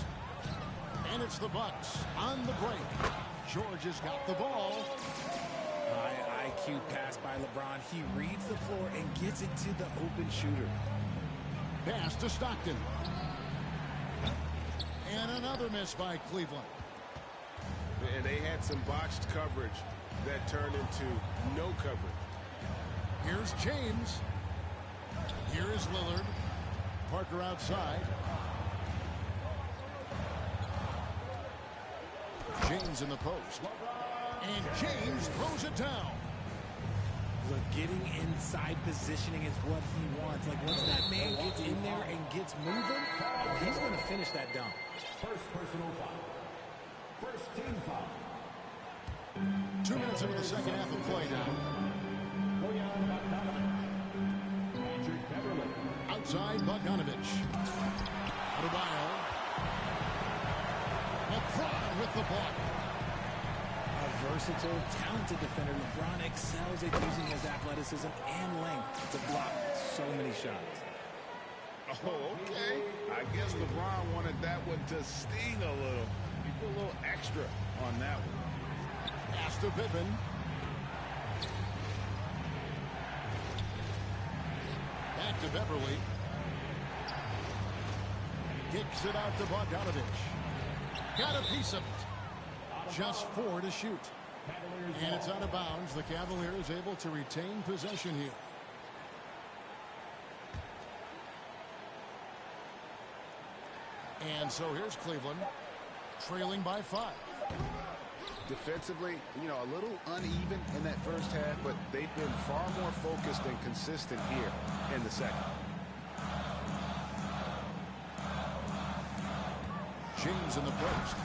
And it's the Bucks on the break. George has got the ball. High IQ pass by LeBron. He reads the floor and gets it to the open shooter. Pass to Stockton. And another miss by Cleveland. And they had some botched coverage that turned into no coverage. Here's James. Here is Lillard. Parker outside. James in the post. And James throws it down. Look, getting inside positioning is what he wants. Like, once that man gets in there and gets moving, he's going to finish that dunk. First personal foul. First team foul. 2 minutes into the second half of play now. Outside, Bogdanovich. Adebayo. LeBron with the block. A versatile, talented defender. LeBron excels at using his athleticism and length to block so many shots. Oh, okay. I guess LeBron wanted that one to sting a little. He put a little extra on that one. Pass to Pippen. Back to Beverly. Kicks it out to Bogdanovich. Got a piece of it. Just 4 to shoot. And it's out of bounds. The Cavaliers able to retain possession here. And so here's Cleveland, trailing by 5. Defensively, you know, a little uneven in that first half, but they've been far more focused and consistent here in the second. James in the post.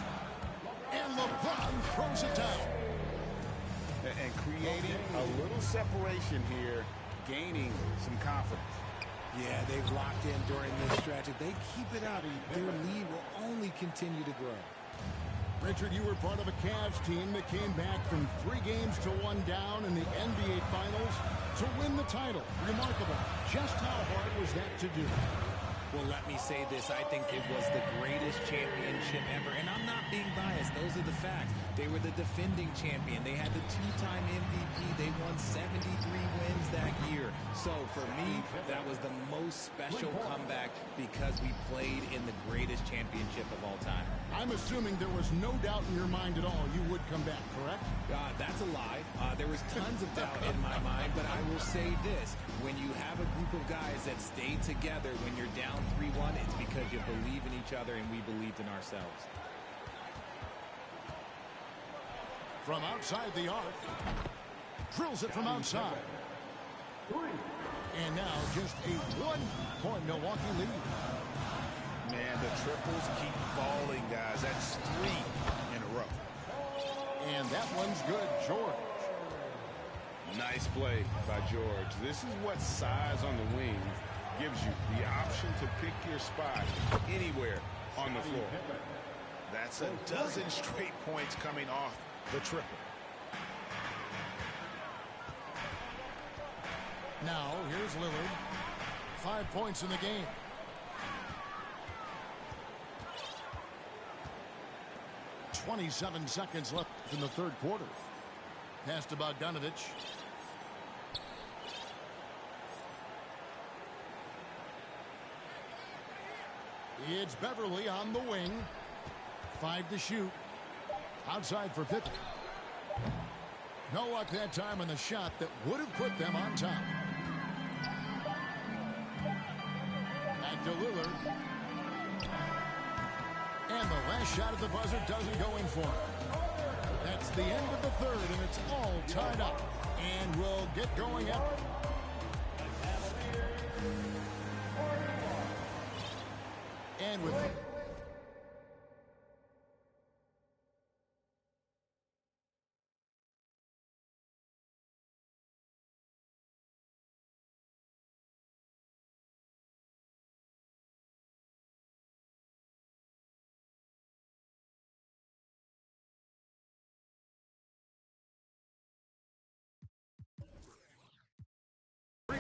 And LeBron throws it down. And creating a little separation here, gaining some confidence. Yeah, they've locked in during this stretch. If they keep it up, their lead will only continue to grow. Richard, you were part of a Cavs team that came back from 3 games to 1 down in the NBA Finals to win the title. Remarkable. Just how hard was that to do? Well, let me say this. I think it was the greatest championship ever. And I'm not being biased. Those are the facts. They were the defending champion. They had the 2-time MVP. They won 73 wins that year. So, for me, that was the most special comeback because we played in the greatest championship of all time. I'm assuming there was no doubt in your mind at all you would come back, correct? That's a lie. There was tons of doubt in my mind, but I will say this. When you have a group of guys that stay together when you're down 3-1, it's because you believe in each other and we believed in ourselves. From outside the arc. Drills it from outside. And now just a 1-point Milwaukee lead. Man, the triples keep falling, guys. That's 3 in a row. And that one's good, George. Nice play by George. This is what size on the wing gives you, the option to pick your spot anywhere on the floor. That's a dozen straight points coming off the triple. Now, here's Lillard. 5 points in the game. .27 seconds left in the third quarter. Pass to Bogdanovich. It's Beverly on the wing. 5 to shoot. Outside for Pippen. No luck that time on the shot that would have put them on top. Back to Lillard. And the last shot at the buzzer doesn't go in for him. That's the end of the third, and it's all tied up. And we'll get going up. And with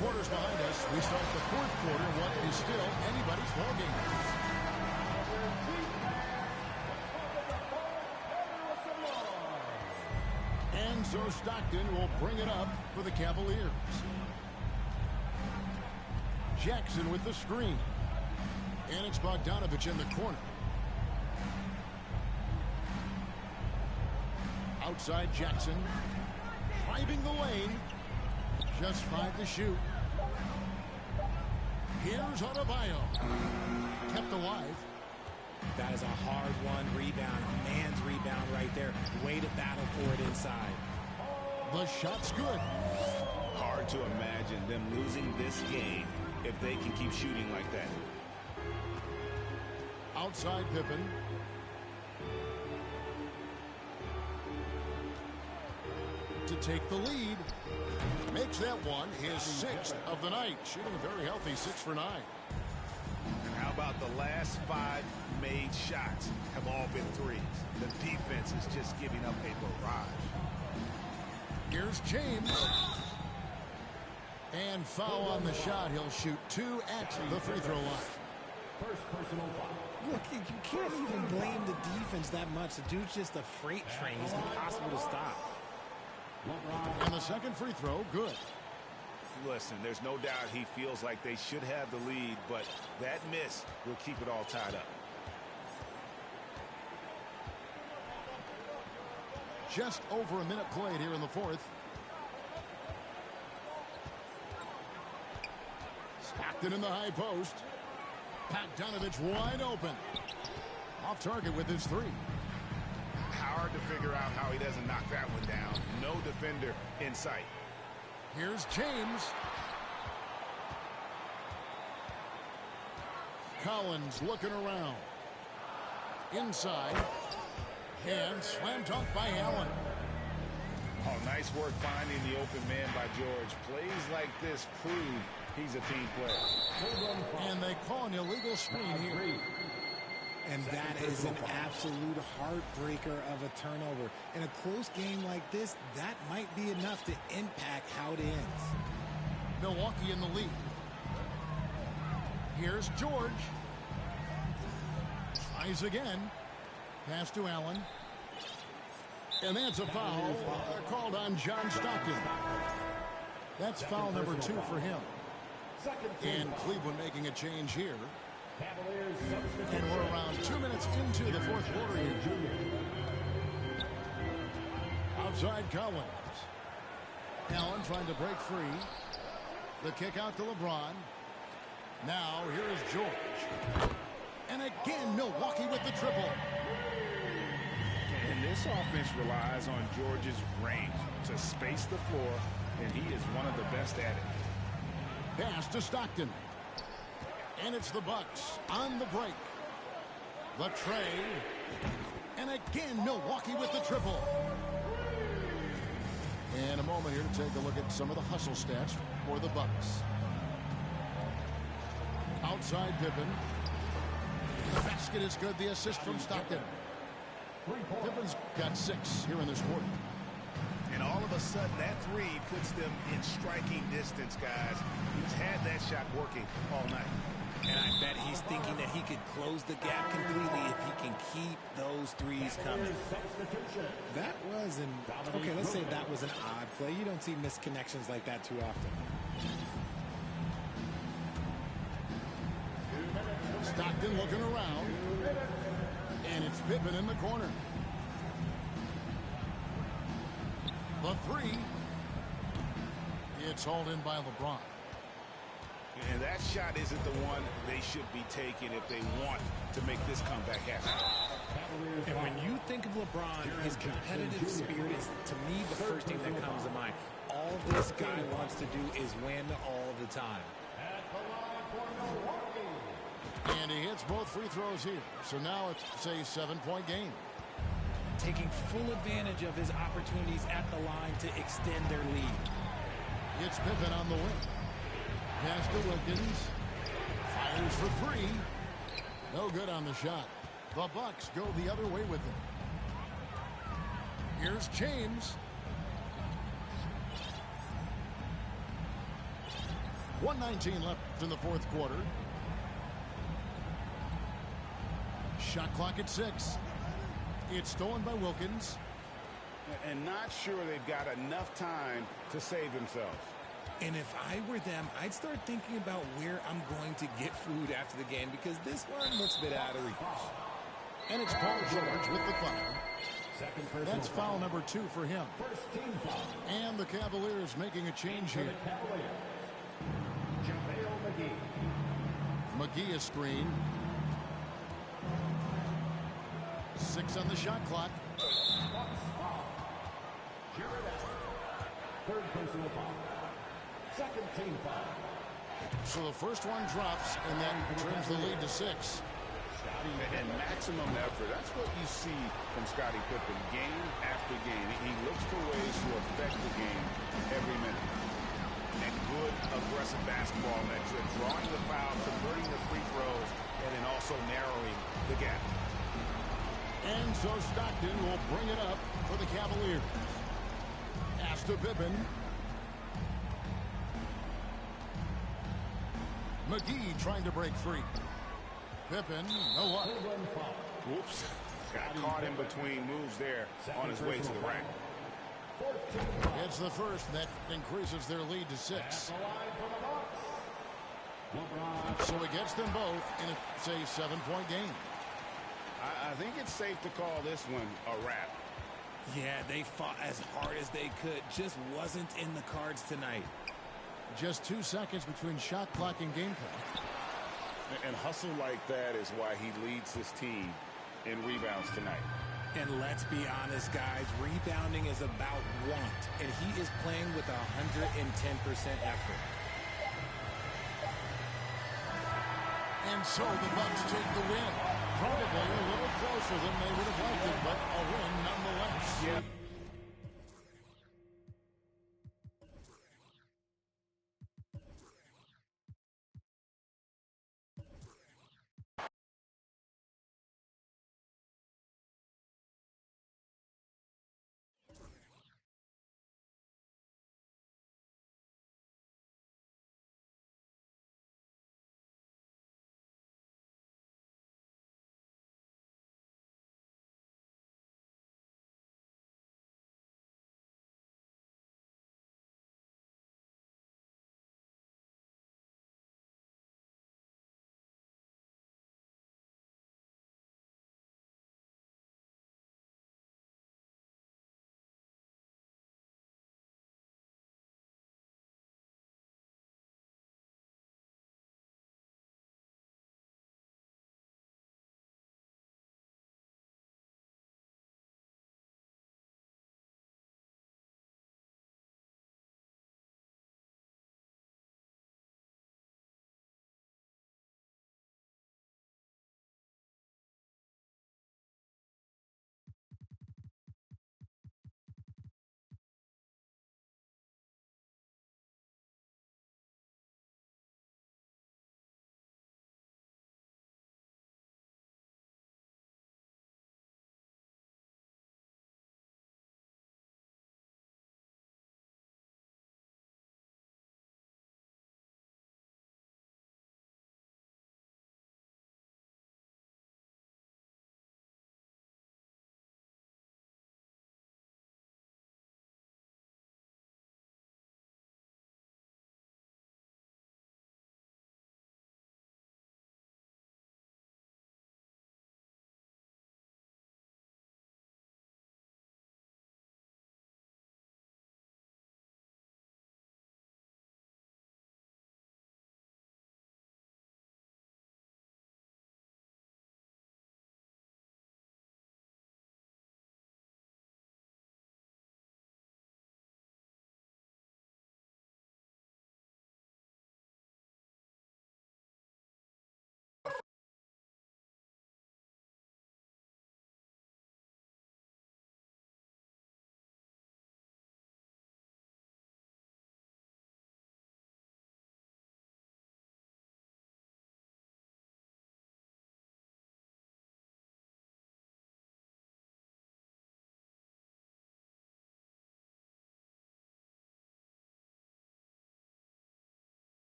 quarters behind us, we start the fourth quarter. What is still anybody's ballgame. And so Stockton will bring it up for the Cavaliers. Jackson with the screen. And it's Bogdanovich in the corner. Outside Jackson. Driving the lane. Just 5 to shoot. Here's Adebayo. Kept alive. That is a hard-won rebound, a man's rebound right there. Way to battle for it inside. The shot's good. Hard to imagine them losing this game if they can keep shooting like that. Outside Pippen. To take the lead. Makes that one his 6th of the night. Shooting a very healthy 6 for 9. And how about the last 5 made shots have all been threes? The defense is just giving up a barrage. Here's James. And foul on the shot. He'll shoot 2 at the free throw line. First personal foul. Look, you can't even blame the defense that much. The dude's just a freight train. He's impossible to stop. And the second free throw, good. Listen, there's no doubt he feels like they should have the lead, but that miss will keep it all tied up. Just over a minute played here in the fourth. Stockton in the high post. Bogdanovich wide open. Off target with his 3. Hard to figure out how he doesn't knock that one down. No defender in sight. Here's James. Collins looking around. Inside. And slam dunk by Allen. Oh, nice work finding the open man by George. Plays like this prove he's a team player. And they call an illegal screen here. And that is an absolute heartbreaker of a turnover. In a close game like this, that might be enough to impact how it ends. Milwaukee in the lead. Here's George. Tries again. Pass to Allen. And that's a foul called on John Stockton. That's foul number 2 for him. And Cleveland making a change here. And we're around 2 minutes into the fourth quarter here. Outside Collins. Allen trying to break free. The kick out to LeBron. Now here is George. And again Milwaukee with the triple. And this offense relies on George's range to space the floor, and he is one of the best at it. Pass to Stockton. And it's the Bucks on the break. The tray. And again, Milwaukee with the triple. And a moment here to take a look at some of the hustle stats for the Bucks. Outside Pippen. The basket is good. The assist from Stockton. Pippen's got 6 here in this quarter. And all of a sudden, that three puts them in striking distance, guys. He's had that shot working all night. And I bet he's thinking that he could close the gap completely if he can keep those threes coming. That was okay, let's say that was an odd play. You don't see misconnections like that too often. Stockton looking around. And it's Pippen in the corner. The three. It's hauled in by LeBron. And that shot isn't the one they should be taking if they want to make this comeback happen. And when you think of LeBron, his competitive spirit is, to me, the first thing that comes to mind. All this guy wants to do is win all the time. And he hits both free throws here. So now it's a 7-point game. Taking full advantage of his opportunities at the line to extend their lead. It's Pippen on the wing. Pass to Wilkins. Fires for 3. No good on the shot. The Bucks go the other way with it. Here's James. 1:19 left in the fourth quarter. Shot clock at 6. It's stolen by Wilkins. And not sure they've got enough time to save themselves. And if I were them, I'd start thinking about where I'm going to get food after the game because this one looks a bit out of reach. And it's Paul George with the foul. That's foul number 2 for him. And the Cavaliers making a change here. McGee is screened. 6 on the shot clock. Third personal foul. Second team foul. So the first one drops, and that trims the lead to 6. And maximum effort. That's what you see from Scottie Pippen game after game. He looks for ways to affect the game every minute. And good, aggressive basketball next to drawing the foul, converting the free throws, and then also narrowing the gap. And so Stockton will bring it up for the Cavaliers. Pass to Pippen. McGee trying to break free. Pippen, no luck. Whoops. Got caught in between moves there on his way to the rack. It's the first that increases their lead to 6. So it gets them both, and it's a 7-point game. I think it's safe to call this one a wrap. Yeah, they fought as hard as they could. Just wasn't in the cards tonight. Just 2 seconds between shot clock and game clock. And hustle like that is why he leads his team in rebounds tonight. And let's be honest, guys, rebounding is about want, and he is playing with 110% effort. And so the Bucks take the win. Probably a little closer than they would have liked it, but a win nonetheless. Yeah.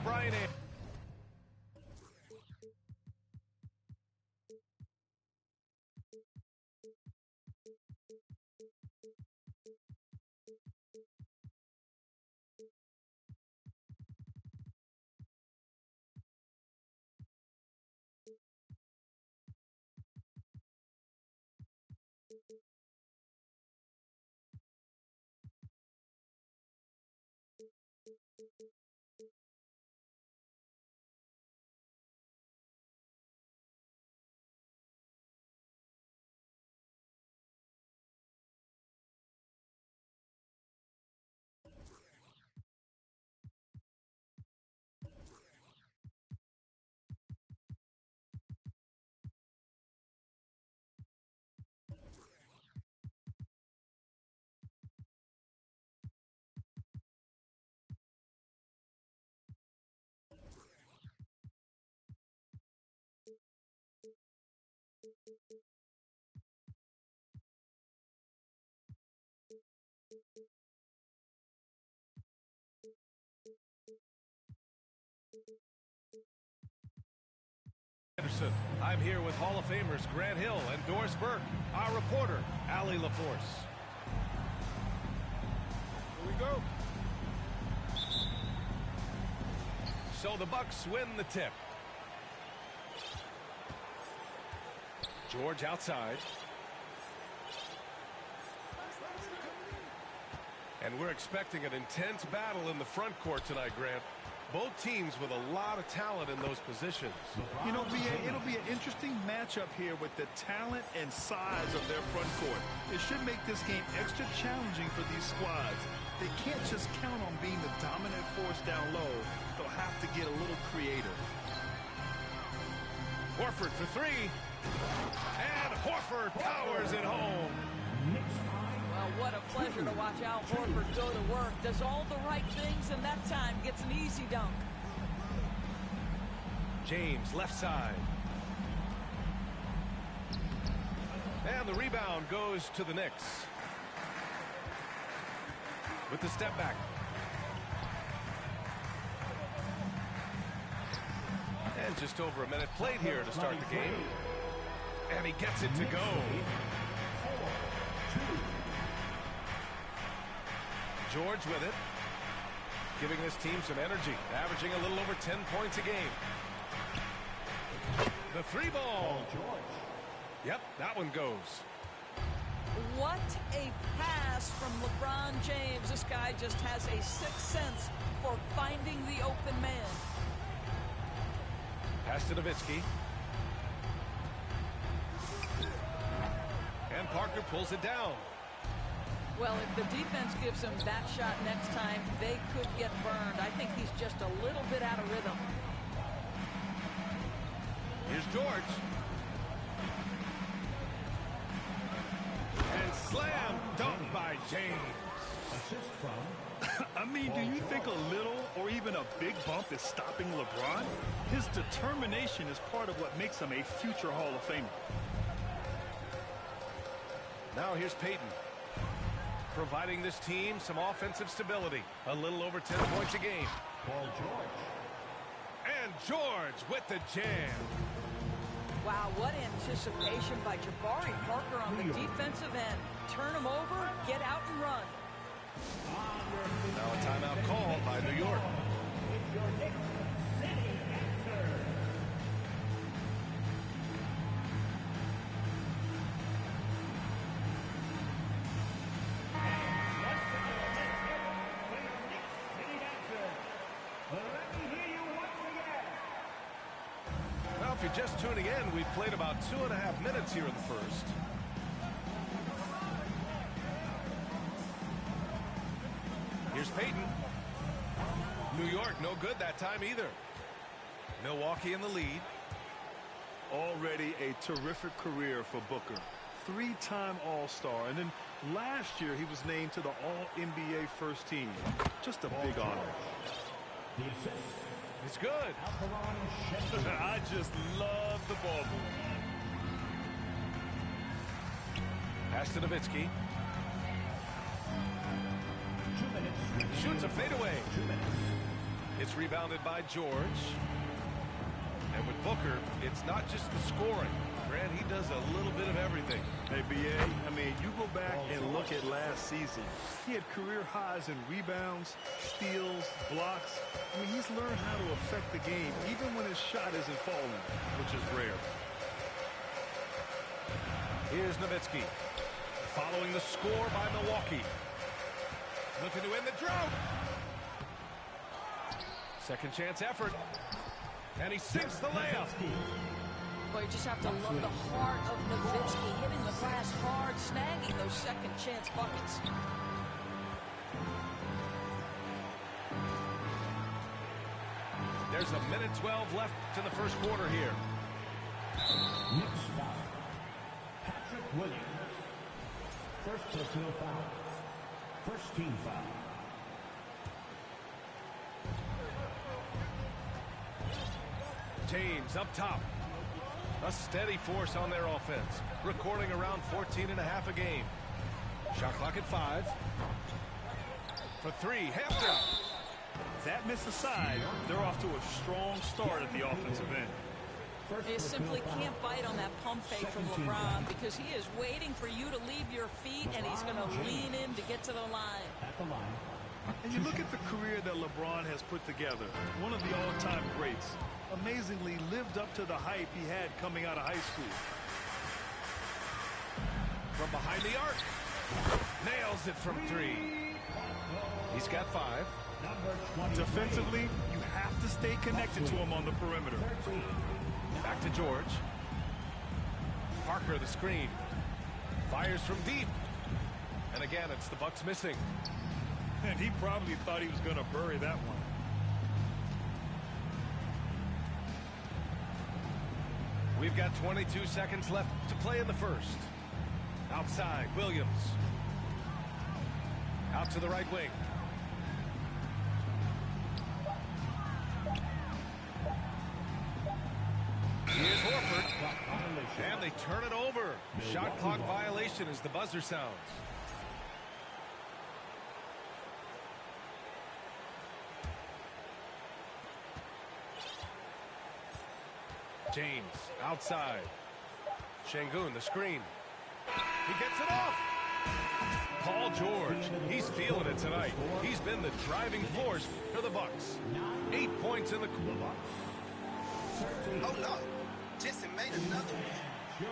Brian. Anderson. I'm here with Hall of Famers Grant Hill and Doris Burke, our reporter, Allie LaForce. Here we go. So the Bucks win the tip. George outside. And we're expecting an intense battle in the front court tonight, Grant. Both teams with a lot of talent in those positions. You know, it'll be an interesting matchup here with the talent and size of their front court. It should make this game extra challenging for these squads. They can't just count on being the dominant force down low. They'll have to get a little creative. Horford for three. And Horford powers it home. Well, what a pleasure to watch Al Horford go to work. Does all the right things, and that time gets an easy dunk. James, left side. And the rebound goes to the Knicks. With the step back. And just over a minute played here to start the game. And he gets it to go. George with it, giving this team some energy, averaging a little over 10 points a game. The three ball. Yep, that one goes. What a pass from LeBron James. This guy just has a sixth sense for finding the open man. Pass to Nowitzki. And Parker pulls it down. Well, if the defense gives him that shot next time, they could get burned. I think he's just a little bit out of rhythm. Here's George. And slam dunk by James. Assist from. I mean, do you think a little or even a big bump is stopping LeBron? His determination is part of what makes him a future Hall of Famer. Now here's Peyton. Providing this team some offensive stability. A little over 10 points a game. Paul George. And George with the jam. Wow, what anticipation by Jabari Parker on the defensive end. Turn him over, get out and run. Now a timeout called by New York. It's your Knicks City answer. Well, if you're just tuning in, we've played about 2.5 minutes here in the first. Here's Peyton. New York, no good that time either. Milwaukee in the lead. Already a terrific career for Booker. Three-time All-Star, and then last year he was named to the All-NBA first team. Just a big honor. It's good. I just love the ball movement. Pass to Nowitzki. Shoots a fadeaway. It's rebounded by George. And with Booker, it's not just the scoring. Grant, he does a little bit of everything. Hey, B.A., I mean, you go back and look at last season. He had career highs in rebounds, steals, blocks. I mean, he's learned how to affect the game, even when his shot isn't falling, which is rare. Here's Nowitzki. Following the score by Milwaukee. Looking to end the drought. Second chance effort. And he sinks the layup. Boy, you just have to love the heart of Nowitzki, hitting the glass hard, snagging those second chance buckets. There's a minute 12 left in the first quarter here. Next foul. Patrick Williams. First personal foul. First team foul. James up top. A steady force on their offense, recording around 14 and a half a game. Shot clock at 5. For 3, Hampton. That miss aside, they're off to a strong start at the offensive end. You simply can't bite on that pump fake from LeBron because he is waiting for you to leave your feet, and he's going to lean in to get to the line. And you look at the career that LeBron has put together, one of the all-time greats. Amazingly lived up to the hype he had coming out of high school. From behind the arc. Nails it from 3. He's got 5. Defensively, you have to stay connected to him on the perimeter. Back to George. Parker the screen. Fires from deep. And again, it's the Bucks missing. And he probably thought he was going to bury that one. We've got 22 seconds left to play in the first. Outside, Williams. Out to the right wing. Here's Horford. And they turn it over. Shot clock violation as the buzzer sounds. James outside. Şengün the screen. He gets it off. Paul George, he's feeling it tonight. He's been the driving force for the Bucks. 8 points in the... Hold up. Jesse made another one.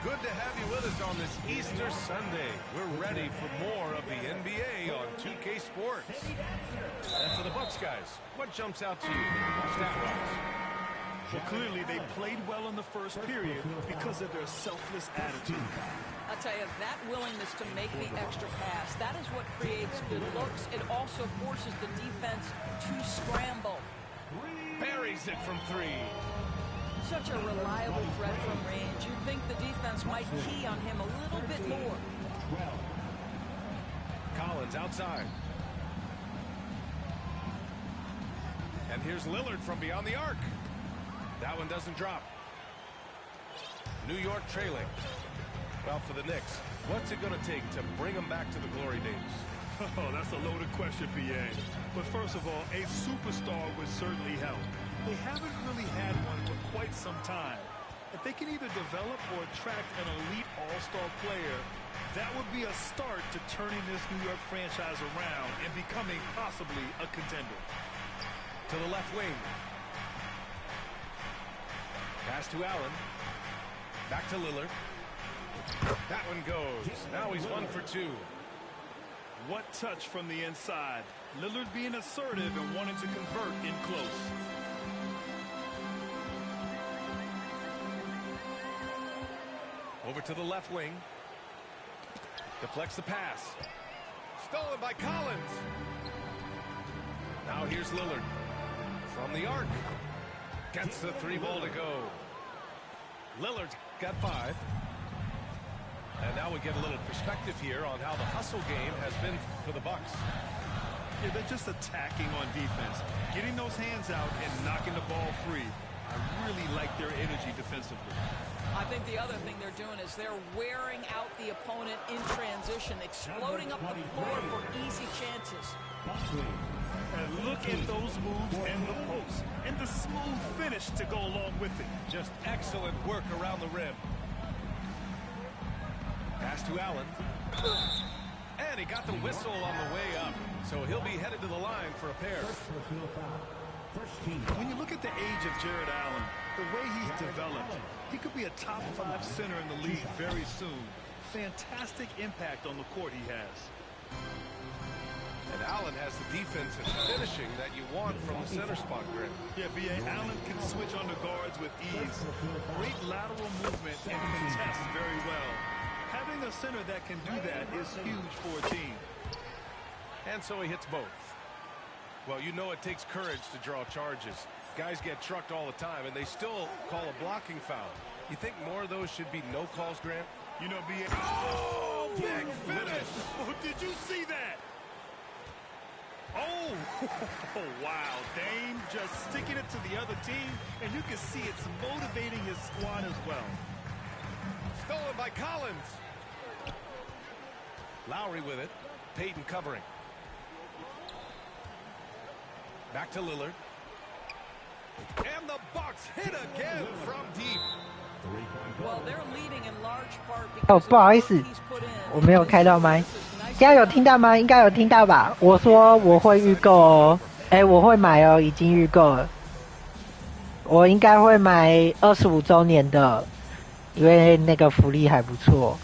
Good to have you with us on this Easter Sunday. We're ready for more of the NBA on 2K Sports. And for the Bucks guys, what jumps out to you stat-wise? Well, clearly they played well in the first period because of their selfless attitude. I'll tell you, that willingness to make the extra pass, that is what creates good looks. It also forces the defense to scramble. Buries it from 3. Such a reliable threat from range. You'd think the defense might key on him a little bit more. Collins outside. And here's Lillard from beyond the arc. That one doesn't drop. New York trailing. Well, for the Knicks, what's it going to take to bring them back to the glory days? Oh, that's a loaded question, B.A. But first of all, a superstar would certainly help. They haven't really had one for quite some time. If they can either develop or attract an elite all-star player, that would be a start to turning this New York franchise around and becoming possibly a contender. To the left wing. Pass to Allen. Back to Lillard. That one goes. Now he's 1 for 2. What touch from the inside. Lillard being assertive and wanting to convert in close. Over to the left wing. Deflects the pass. Stolen by Collins. Now here's Lillard. From the arc. Gets the 3 ball to go. Lillard's got 5. And now we get a little perspective here on how the hustle game has been for the Bucks. Yeah, they're just attacking on defense. Getting those hands out and knocking the ball free. I really like their energy defensively. I think the other thing they're doing is they're wearing out the opponent in transition, exploding up the floor for easy chances. And look at those moves and the post. And the smooth finish to go along with it. Just excellent work around the rim. Pass to Allen. And he got the whistle on the way up. So he'll be headed to the line for a pair. When you look at the age of Jared Allen, the way he's developed, he could be a top 5 center in the league very soon. Fantastic impact on the court he has. And Allen has the defense and finishing that you want from the center spot, Grant. Yeah, B.A. Allen can switch under guards with ease. Great lateral movement and contest very well. Having a center that can do that is huge for a team. And so he hits both. Well, you know it takes courage to draw charges. Guys get trucked all the time, and they still call a blocking foul. You think more of those should be no calls, Grant? You know, B.A. Oh, big finish! Oh, did you see that? Oh, wow. Dame just sticking it to the other team, and you can see it's motivating his squad as well. Stolen by Collins. Lowry with it. Payton covering. Back to Lillard. And the Bucks hit again from deep. Well, they're leading in large part 哦， because 不好意思，我没有开到麦。现在有听到吗？应该有听到吧？我说我会预购哦，我会买哦，已经预购了。我应该会买25周年的，因为那个福利还不错。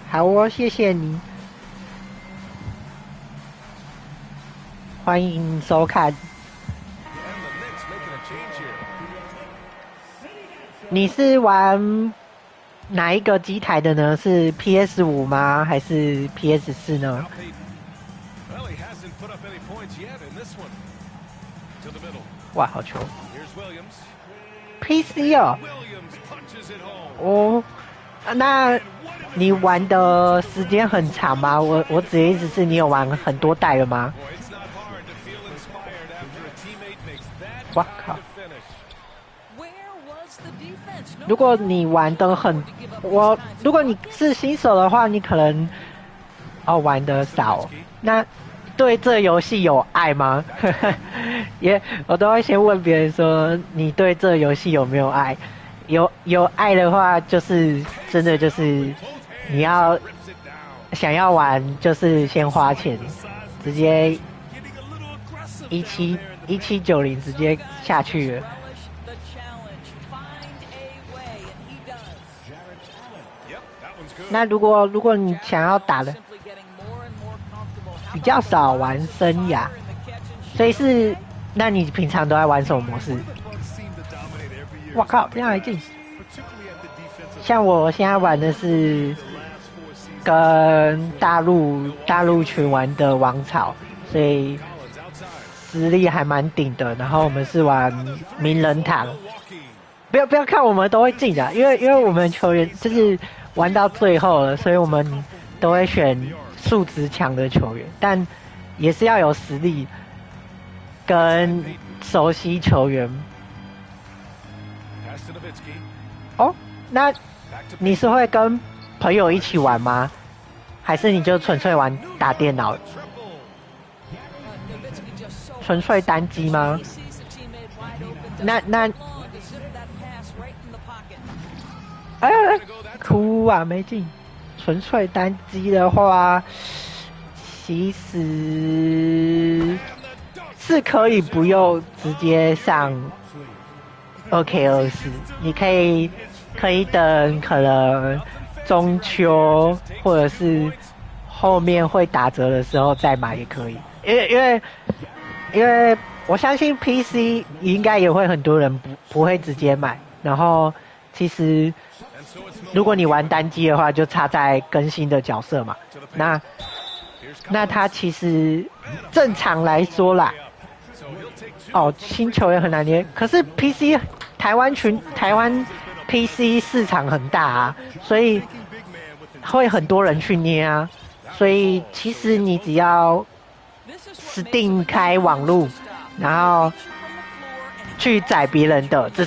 好哦，谢谢你，欢迎收看。你是玩哪一个机台的呢？是 PS5 吗？还是 PS4 呢？哇，好球 ！PC 哦，哦，那你玩的时间很长吗？我指的意思是你有玩很多代了吗？哇靠！如果你玩的很，如果你是新手的话，你可能玩的少。那对这游戏有爱吗？我都会先问别人说你对这游戏有没有爱？有爱的话，就是真的就是你要想要玩，就是先花钱，直接1790直接下去了。那如果你想要打的比较少玩生涯，所以那你平常都在玩什么模式？我靠，这样还进！像我现在玩的是跟大陆群玩的王朝，所以实力还蛮顶的。然后我们是玩名人堂，不要看我们都会进的，因为我们球员就是玩到最后了，所以我们都会选素质强的球员，但也是要有实力跟熟悉球员。哦，那你是会跟朋友一起玩吗？还是你就纯粹玩打电脑？纯粹单机吗？那哭啊，没进。纯粹单机的话，其实是可以不用直接上2K24，你可以等可能中秋或者是后面会打折的时候再买也可以，因为我相信 PC 应该也会很多人不会直接买，然后其实如果你玩单机的话，就差在更新的角色嘛。那它其实正常来说啦，新球员很难捏。可是 PC 台湾 PC 市场很大啊，所以会很多人去捏啊。所以其实你只要Steam开网路，然后去宰别人的，只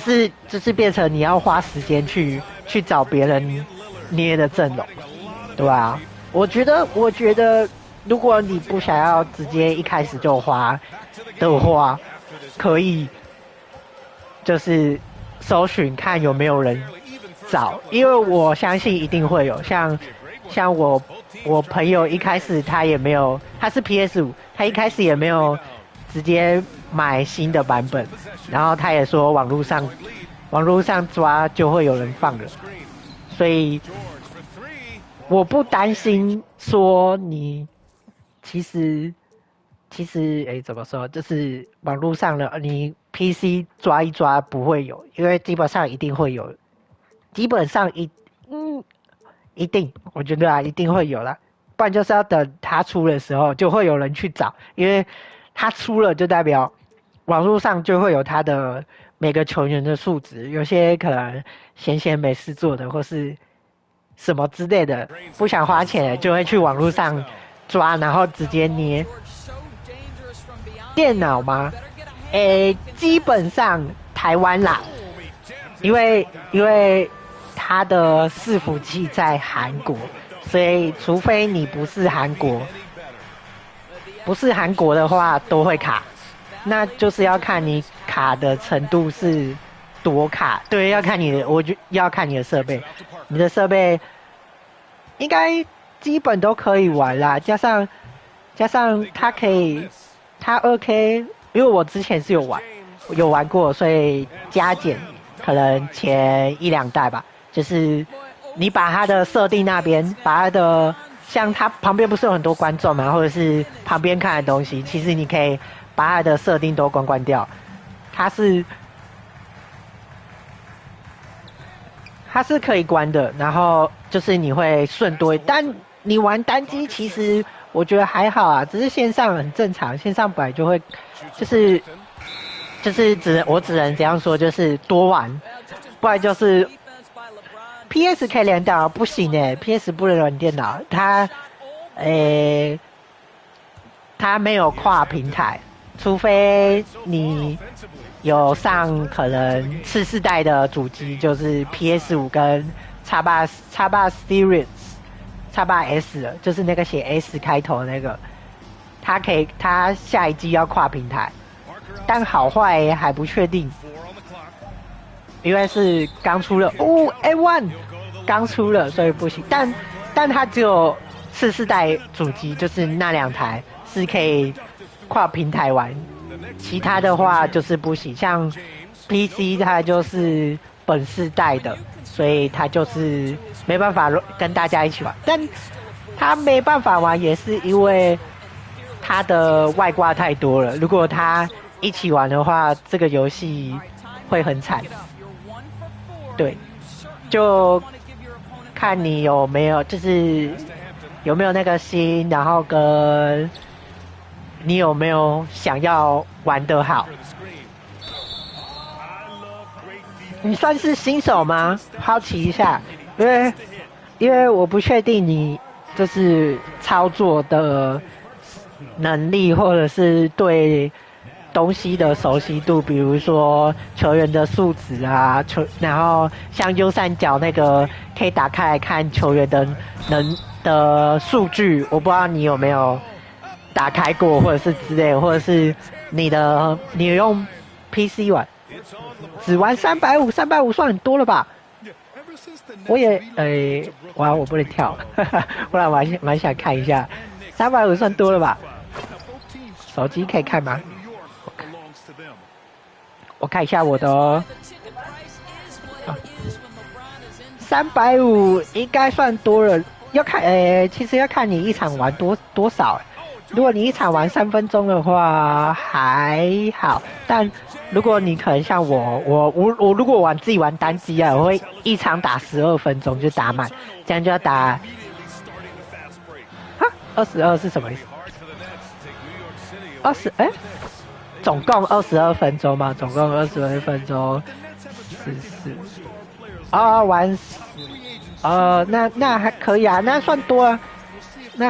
是变成你要花时间去找别人捏的阵容，对吧？我觉得如果你不想要直接一开始就花的话，可以就是搜寻看有没有人找，因为我相信一定会有。像我朋友一开始他也没有，他是 PS5，他一开始也没有直接买新的版本，然后他也说网络上抓就会有人放了，所以我不担心说你其实怎么说，就是网络上的你 PC 抓一抓不会有，因为基本上一定会有，基本上一定，我觉得一定会有啦，不然就是要等他出的时候就会有人去找，因为他出了就代表网络上就会有他的每个球员的数值，有些可能闲没事做的或是什么之类的，不想花钱就会去网络上抓，然后直接捏。电脑吗？基本上台湾啦，因为它的伺服器在韩国，所以除非你不是韩国的话都会卡，那就是要看你卡的程度是多卡，对，要看你的设备，你的设备应该基本都可以玩啦，加上它 2K， 因为我之前是有玩过，所以加减可能前1-2代吧，就是你把它的设定那边，把它的像它旁边不是有很多观众嘛，或者是旁边看的东西，其实你可以把它的设定都关掉，它是可以关的，然后就是你会顺多，但你玩单机其实我觉得还好啊，只是线上很正常，线上本来就会就是我只能这样说，就是多玩，不然就是 PS 可以连电脑不行PS 不能连电脑，它没有跨平台，除非你有上可能次世代的主机，就是 PS5 跟 Xbox Series X8S 了，就是那个写 S 开头那个，它下一季要跨平台，但好坏还不确定，因为是刚出了A1 刚出了，所以不行。但它只有次世代主机，就是那2台是可以跨平台玩，其他的话就是不行。像 PC 它就是本世代的，所以它就是没办法跟大家一起玩。但它没办法玩，也是因为它的外挂太多了。如果它一起玩的话，这个游戏会很惨。对，就看你有没有，就是有没有那个心，然后跟你有没有想要玩得好。你算是新手吗？好奇一下，因为我不确定你就是操作的能力，或者是对东西的熟悉度，比如说球员的素质啊，然后像右上角那个可以打开来看球员的数据，我不知道你有没有打开过，或者是之类，或者是你用 PC 玩，只玩350算很多了吧？我也我不能跳，不然我蛮想看一下，350算多了吧？手机可以看吗？我看一下我的哦，350应该算多了，要看其实要看你一场玩多少。如果你一场玩3分钟的话还好，但如果你可能像我如果自己玩单机啊，我会一场打12分钟就打满，这样就要打22是什么意思？20总共22分钟嘛，总共22分钟玩那还可以啊，那算多啊，因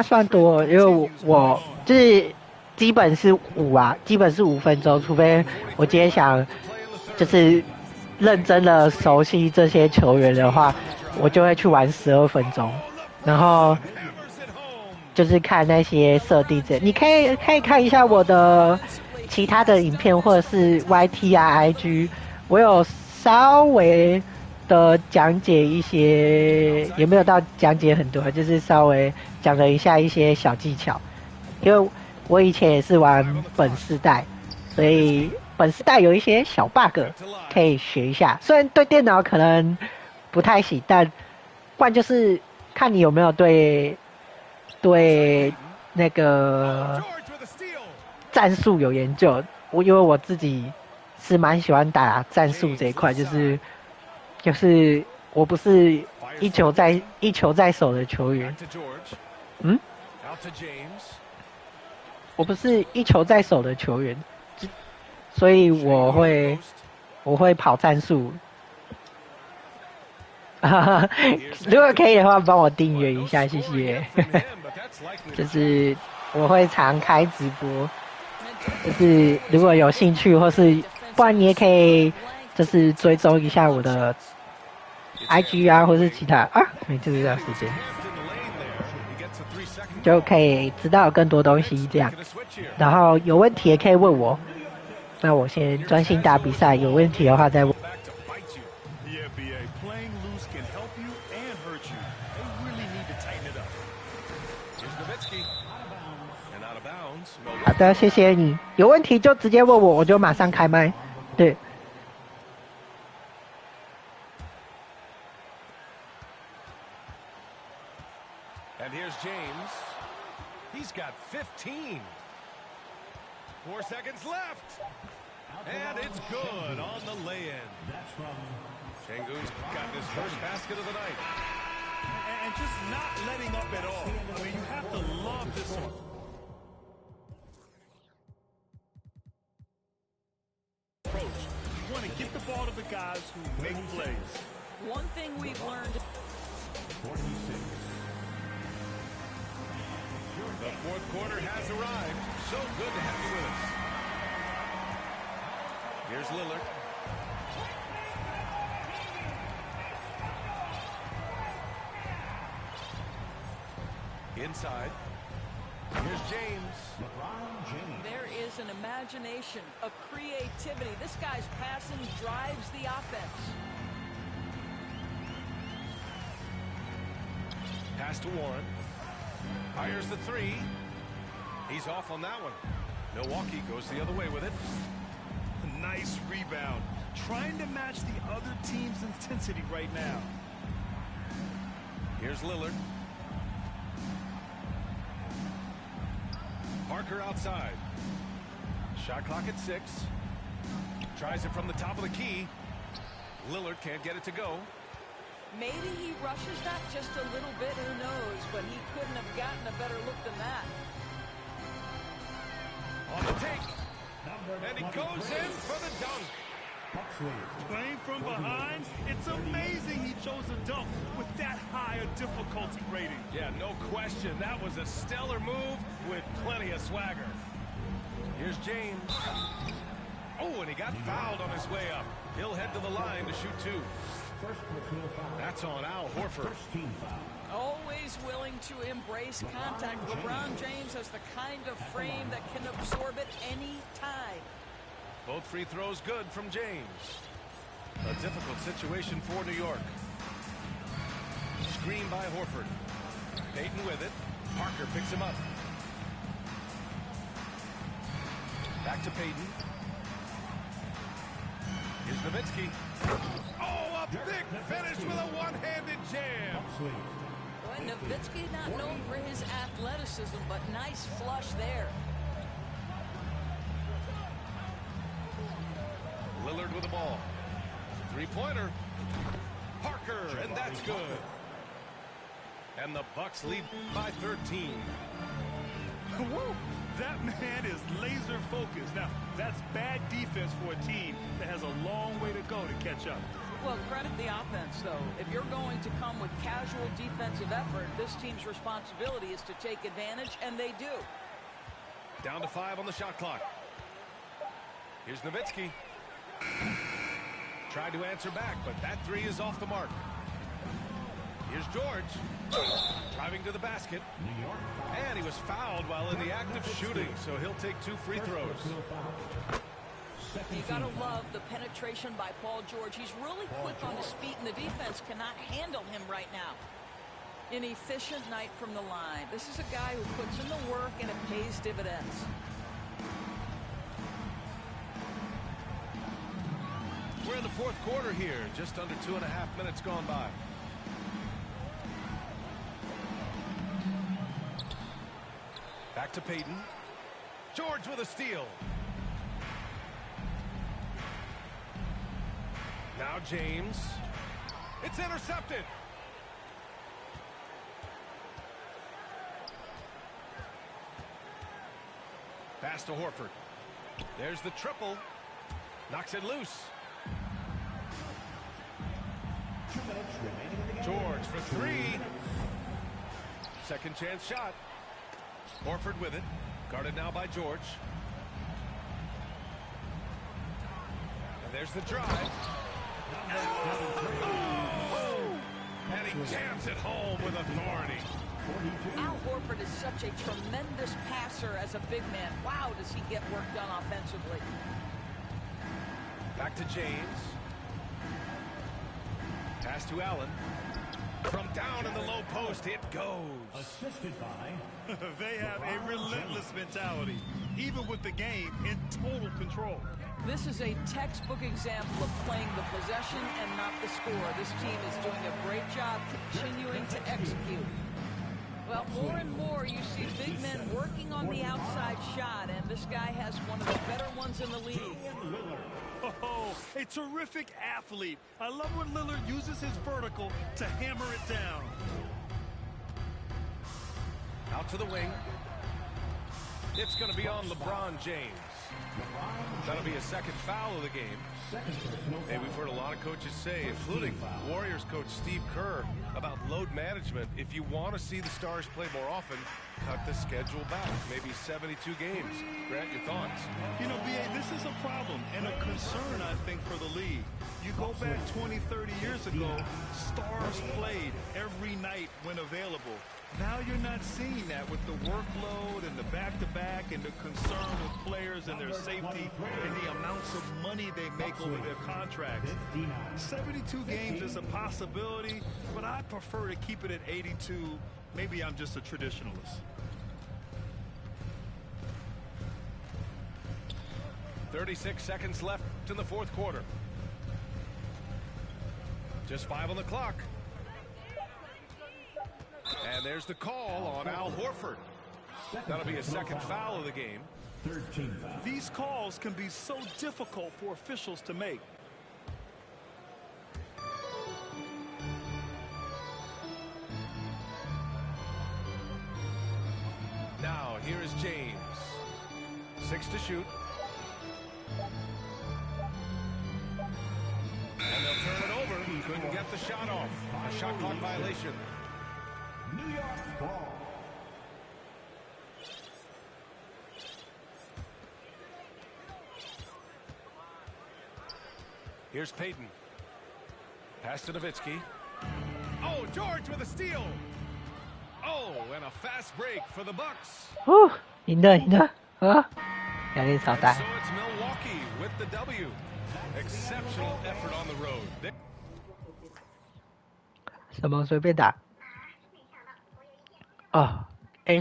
为我就是基本是5分钟，除非我今天想就是认真的熟悉这些球员的话，我就会去玩12分钟，然后就是看那些设定这，你可以看一下我的其他的影片或者是 YT 啊 IG， 我有稍微的讲解一些，也没有到讲解很多，就是稍微讲了一下一些小技巧，因为我以前也是玩本世代，所以本世代有一些小 bug 可以学一下，虽然对电脑可能不太行，但不然就是看你有没有对那个战术有研究。因为我自己是蛮喜欢打战术这一块，就是我不是一球在手的球员，我不是一球在手的球员，所以我会跑战术。如果可以的话，帮我订阅一下，谢谢。就是我会常开直播，就是如果有兴趣，或是不然你也可以就是追踪一下我的 IG 啊，或是其他啊，没注意到时间，就可以知道更多东西这样。然后有问题也可以问我，那我先专心打比赛，有问题的话再问。好的，谢谢你。有问题就直接问我，我就马上开麦。对。And here's James. He's got 15. 4 seconds left. And it's good on the lay-in. Şengün's got his first basket of the night. And just not letting up at all. I mean, you have to love this one. You want to get the ball to the guys who make plays. One thing we've learned. 46. The fourth quarter has arrived. So good to have you with us. Here's Lillard. Inside. Here's James. There is an imagination, a creativity. This guy's passing drives the offense. Pass to Warren. Fires the three. He's off on that one. Milwaukee goes the other way with it. Nice rebound. Trying to match the other team's intensity right now. Here's Lillard. Parker outside. Shot clock at 6. Tries it from the top of the key. Lillard can't get it to go. Maybe he rushes that just a little bit, who knows, but he couldn't have gotten a better look than that. On the take. And he goes in for the dunk. Playing from behind, it's amazing he chose a dunk with that high a difficulty rating. Yeah, no question. That was a stellar move with plenty of swagger. Here's James. Oh, and he got fouled on his way up. He'll head to the line to shoot 2. That's on Al Horford. Always willing to embrace contact. LeBron James has the kind of frame that can absorb it any time. Both free throws good from James. A difficult situation for New York. Screen by Horford. Payton with it. Parker picks him up. Back to Payton. Here's Nowitzki. Oh, a big finish with a one-handed jam. Boy, Nowitzki not known for his athleticism, but nice flush there. Lillard with the ball. Three-pointer. Parker, and that's good. And the Bucks lead by 13. Woo! That man is laser focused. Now, that's bad defense for a team that has a long way to go to catch up. Well, credit the offense, though. If you're going to come with casual defensive effort, this team's responsibility is to take advantage, and they do. Down to 5 on the shot clock. Here's Nowitzki. Tried to answer back, but that three is off the mark. Here's George. Driving to the basket. And he was fouled while in the act of shooting, so he'll take 2 free throws. You gotta love the penetration by Paul George. He's really quick on his feet, and the defense cannot handle him right now. An efficient night from the line. This is a guy who puts in the work, and it pays dividends. We're in the fourth quarter here. Just under 2.5 minutes gone by. Back to Payton. George with a steal. Now James. It's intercepted. Pass to Horford. There's the triple. Knocks it loose. George for 3. Second chance shot. Horford with it. Guarded now by George. And there's the drive. Oh! And he jams it home with authority. Al Horford is such a tremendous passer as a big man. Wow, does he get work done offensively. Back to James. Pass to Allen. From down in the low post, it goes. Assisted by. They have a relentless mentality, even with the game in total control. This is a textbook example of playing the possession and not the score. This team is doing a great job continuing to execute. Well, more and more you see big men working on the outside shot, and this guy has one of the better ones in the league. Oh, a terrific athlete. I love when Lillard uses his vertical to hammer it down. Out to the wing. It's going to be on LeBron James. That'll be a second foul of the game. Hey, we've heard a lot of coaches say, including Warriors coach Steve Kerr, about load management. If you want to see the Stars play more often, cut the schedule back. Maybe 72 games. Grant, your thoughts? You know, B.A., this is a problem and a concern, I think, for the league. You go back 20, 30 years ago, Stars played every night when available. Now you're not seeing that with the workload and the back-to-back and the concern with players and their safety and the amounts of money they make over their contracts. 72 games is a possibility, but I prefer to keep it at 82. Maybe I'm just a traditionalist. 36 seconds left in the fourth quarter. Just 5 on the clock. And there's the call on Al Horford. That'll be a second foul of the game. 13 fouls. These calls can be so difficult for officials to make. Now, here is James. 6 to shoot. And they'll turn it over. Couldn't get the shot off. A shot clock violation. New York ball. Here's Payton. Pass to Nowitzki. Oh, George with a steal. Oh, and a fast break for the Bucks. 赢的，压力超大。So it's Milwaukee with the W. Exceptional effort on the road. 什么随便打？哦，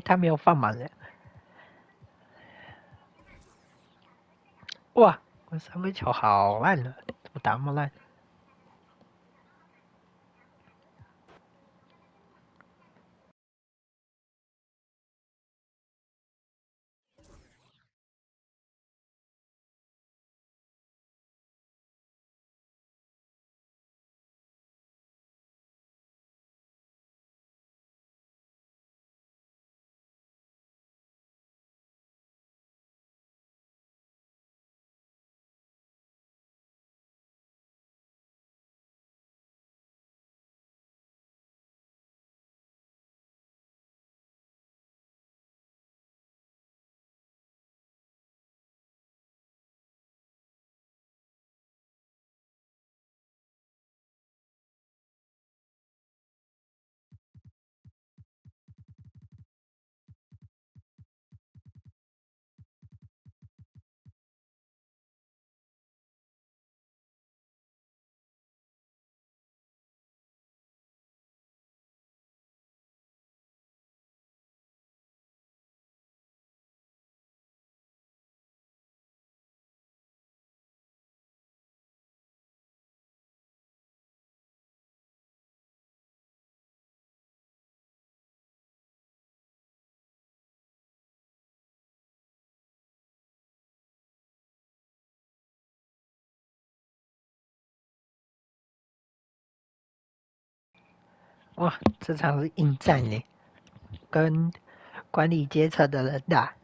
他没有放满人。哇，我三分球好烂了，怎么打那么烂？哇，这场是硬战呢，跟管理阶层的人打。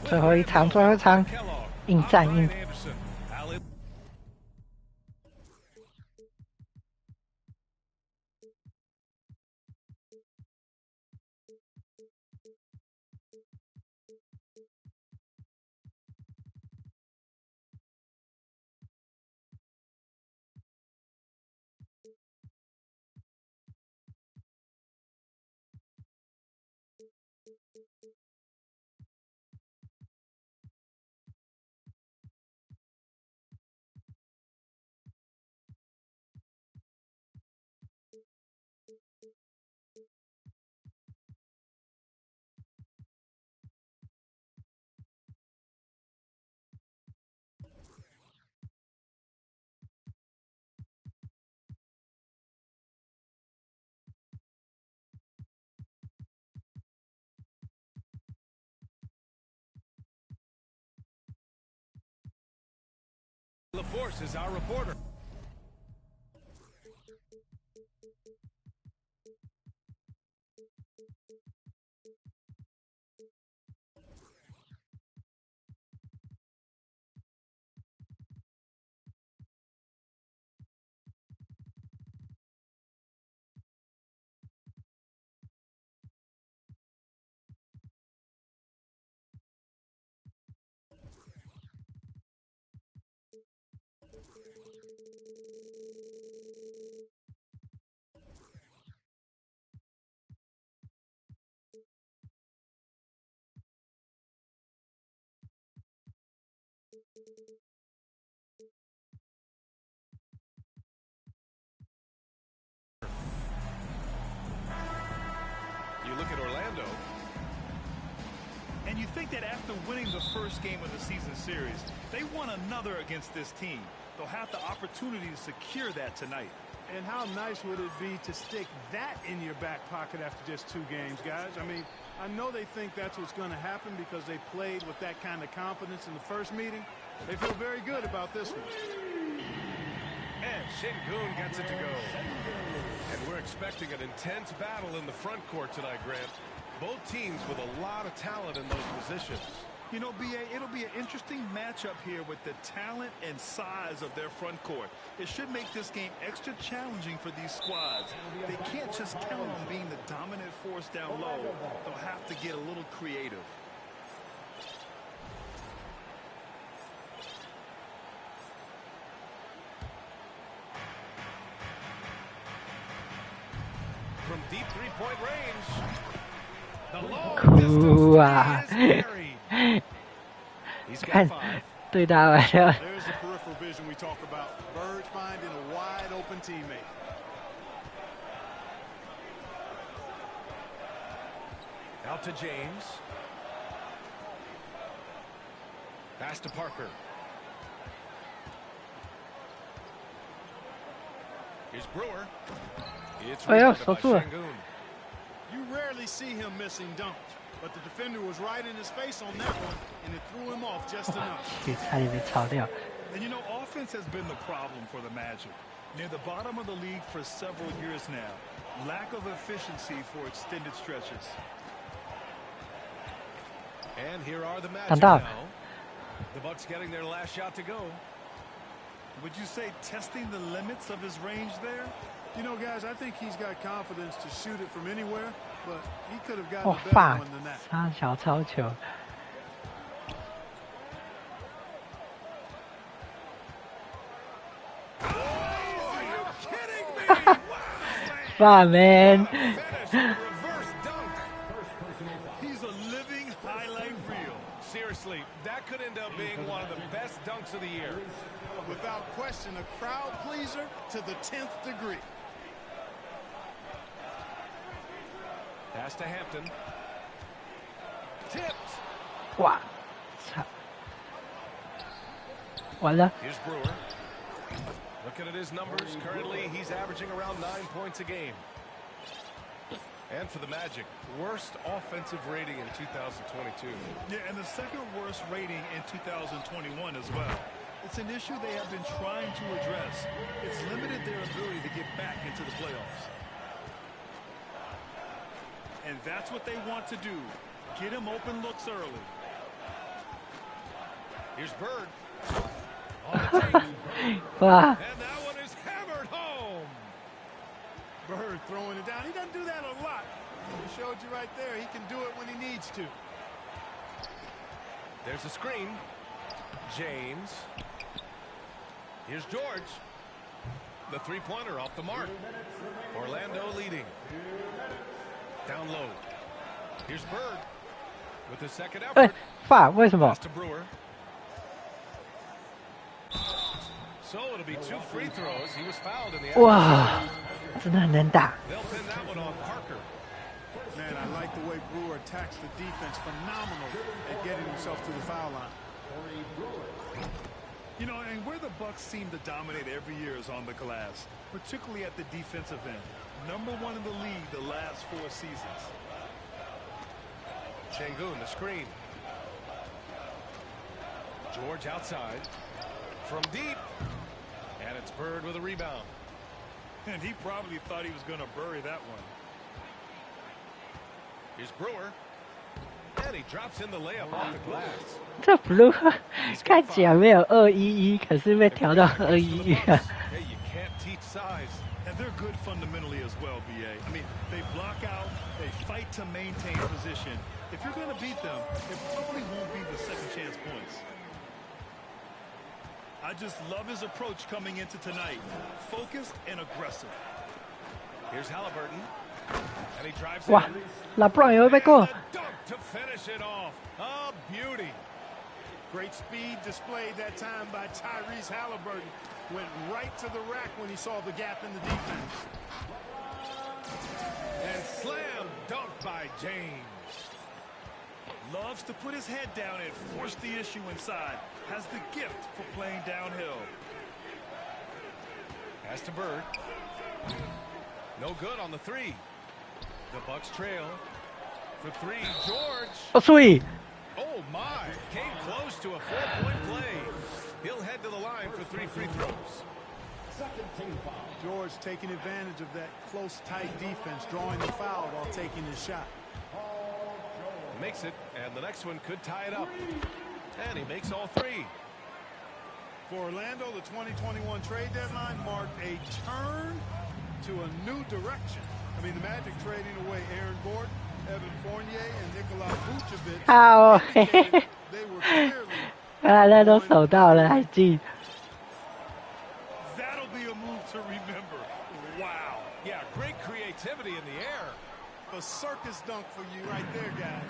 最后一场，硬战硬。LaForce is our reporter. You look at Orlando. And you think that after winning the first game of the season series, they won another against this team. They'll have the opportunity to secure that tonight. And how nice would it be to stick that in your back pocket after just 2 games, guys? I mean, I know they think that's what's going to happen because they played with that kind of confidence in the first meeting. They feel very good about this one. And Şengün gets it to go. And we're expecting an intense battle in the front court tonight, Grant. Both teams with a lot of talent in those positions. You know, B.A., it'll be an interesting matchup here with the talent and size of their front court. It should make this game extra challenging for these squads. They can't just count on being the dominant force down low. They'll have to get a little creative. From deep three-point range. The long distance is He's got 5.对他来说 There's the peripheral vision we talk about. Bird finding a wide open teammate. Out to James. Pass to Parker. Here's Brewer. It's rebounded by Şengün. You rarely see him missing dunks, but the defender was right in his face on that one, and it threw him off just enough. 差点被抄掉 And you know, offense has been the problem for the Magic. Near the bottom of the league for several years now. Lack of efficiency for extended stretches. And here are the Magic now. The Bucks getting their last shot to go. Would you say testing the limits of his range there? You know, guys, I think he's got confidence to shoot it from anywhere, but he could have gotten 哦 a better ，fuck， one than that. 差小超球 ，fuck man， He's a living highlight reel. Seriously, that could end up being one of the best dunks of the year. Without question, a crowd pleaser to the 10th degree. Pass to Hampton. Tipped. 哇，操，完了。 Here's Brewer. Looking at his numbers, currently he's averaging around 9 points a game. And for the Magic, worst offensive rating in 2022. Yeah, and the second worst rating in 2021 as well. It's an issue they have been trying to address. It's limited their ability to get back into the playoffs. And that's what they want to do. Get him open looks early. Here's Bird. On the tape. Wow. And that one is hammered home. Bird throwing it down. He doesn't do that a lot. He showed you right there. He can do it when he needs to. There's a screen. James. Here's George. The three-pointer off the mark. Orlando leading. Down low. Here's Bird with the second effort. 哎，fuck， 为什么 Pass to Brewer. So it'll be 2 free throws. He was fouled in the 哇，真的很难打。 They'll pin that one on Parker. Man, I like the way Brewer attacks the defense. Phenomenal at getting himself to the foul line. You know, and where the Bucks seem to dominate every year is on the glass, particularly at the defensive end. #1 in the league the last 4 seasons. Şengün, the screen. George outside. from deep. And it's Bird with a rebound. And he probably thought he was going to bury that one. Here's Brewer. And he drops in the layup off the glass. 这 Blue 看起来没有2-1-1，可是被调到2-1-1。Hey, you can't teach size. And they're good fundamentally as well, BA. I mean, they block out, they fight to maintain position. If you're going to beat them, it probably won't be the second chance points. I just love his approach coming into tonight. Focused and aggressive. Here's Halliburton. And he drives 哇 in. ，LeBron 也会被过。 Dunk to finish it off. A beauty. Great speed displayed that time by Tyrese Halliburton. Went right to the rack when he saw the gap in the defense. And slam dunk by James. Loves to put his head down and force the issue inside. Has the gift for playing downhill. Pass to Bird. No good on the three. The Bucks trail. For three, George. 哦，所以 Oh my, came close to a 4-point play. He'll head to the line for 3 free throws. George taking advantage of that close, tight defense, drawing the foul while taking his shot. Makes it, and the next one could tie it up. And he makes all 3. For Orlando, the 2021 trade deadline marked a turn to a new direction. I mean, the Magic trading away Aaron Gordon, Evan Fournier, and Nikola Vucevic. 好，嘿嘿嘿， They were clearly 原来那都守到了，还进。 That'll be a move to remember. Wow. Yeah, great creativity in the air. a circus dunk for you right there, guys.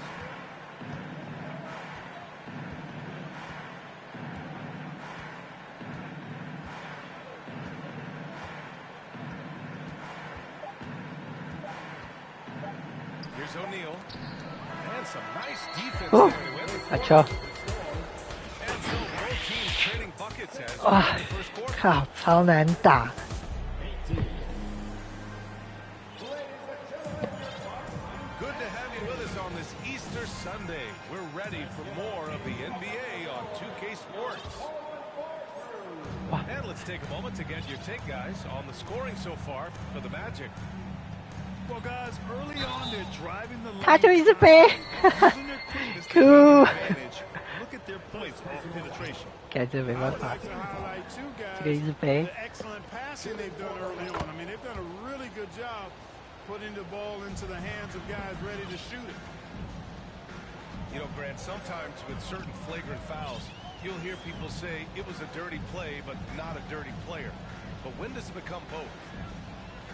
Here's O'Neal. And some nice defense Oh, there to win the I quarter. saw. And so both teams trading buckets as we 哇 end the first quarter. 靠，超难打。 Good to have you with us on this Easter Sunday. We're ready for more of the NBA on 2K Sports. And let's take a moment to get your take, guys, on the scoring so far for the Magic. Well, guys, early on they're driving the 他就 lane, 一直飞， using their quickness to gain 哭， advantage. Look at their points off penetration. 看这没办 I'd 法， like to highlight too, 这个一 guys, 直飞 the。excellent passing they've done early on. I mean, they've done a really good job putting the ball into the hands of guys ready to shoot it. You know, Grant, sometimes with certain flagrant fouls, you'll hear people say it was a dirty play, but not a dirty player. But when does it become both?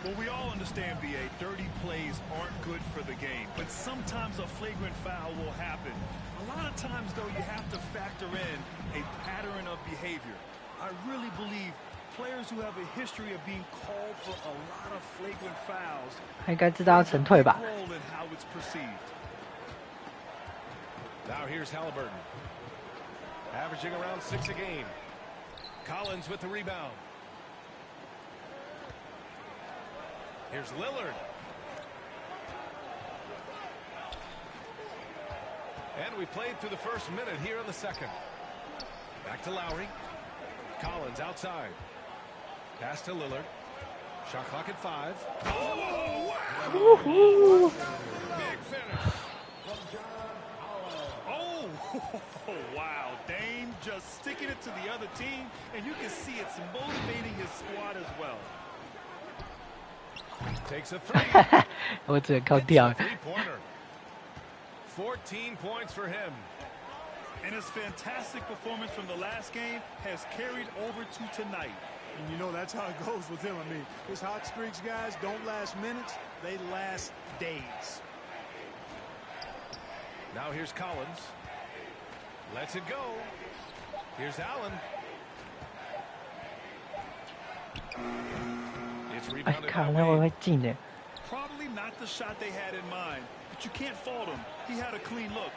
Well, we all understand, BA, dirty plays aren't good for the game, but sometimes a flagrant foul will happen. A lot of times, though, you have to factor in a pattern of behavior. I really believe players who have a history of being called for a lot of flagrant fouls 他应该知道要晨退吧？ role in how it's perceived. Now here's Halliburton. Averaging around 6 a game. Collins with the rebound. Here's Lillard. And we played through the first minute here in the second. Back to Lowry. Collins outside. Pass to Lillard. Shot clock at 5. Oh, wow. Big finish. Oh, wow. Dame just sticking it to the other team, and you can see it's motivating his squad as well. Takes a 3. 我只能靠跳。 Three-pointer. 14 points for him. And his fantastic performance from the last game has carried over to tonight. And you know that's how it goes with him. I mean, his hot streaks, guys, don't last minutes. They last days. Now here's Collins. Lets it go. Here's Allen. It's 哎 rebounded 靠， by 那我 Wade. 会进的。 Probably not the shot they had in mind, but you can't fault him. He had a clean look.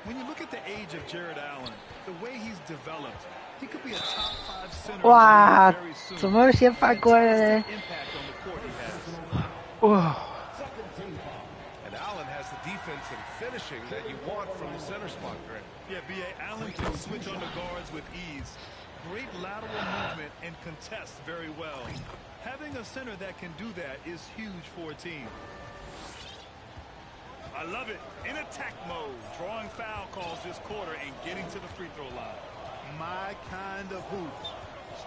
When you look at the age of Jared Allen, the way he's developed, he could be a top 5 center 哇 very soon. 怎么先犯规了呢？ Impact on the court he has. 哇！ And Allen has the defense and finishing that you want from the center spot, Grant. Yeah, B.A. Allen can switch on the guards with ease. great lateral movement and contests very well. Having a center that can do that is huge for a team. I love it. In attack mode, drawing foul calls this quarter and getting to the free throw line. My kind of hoop.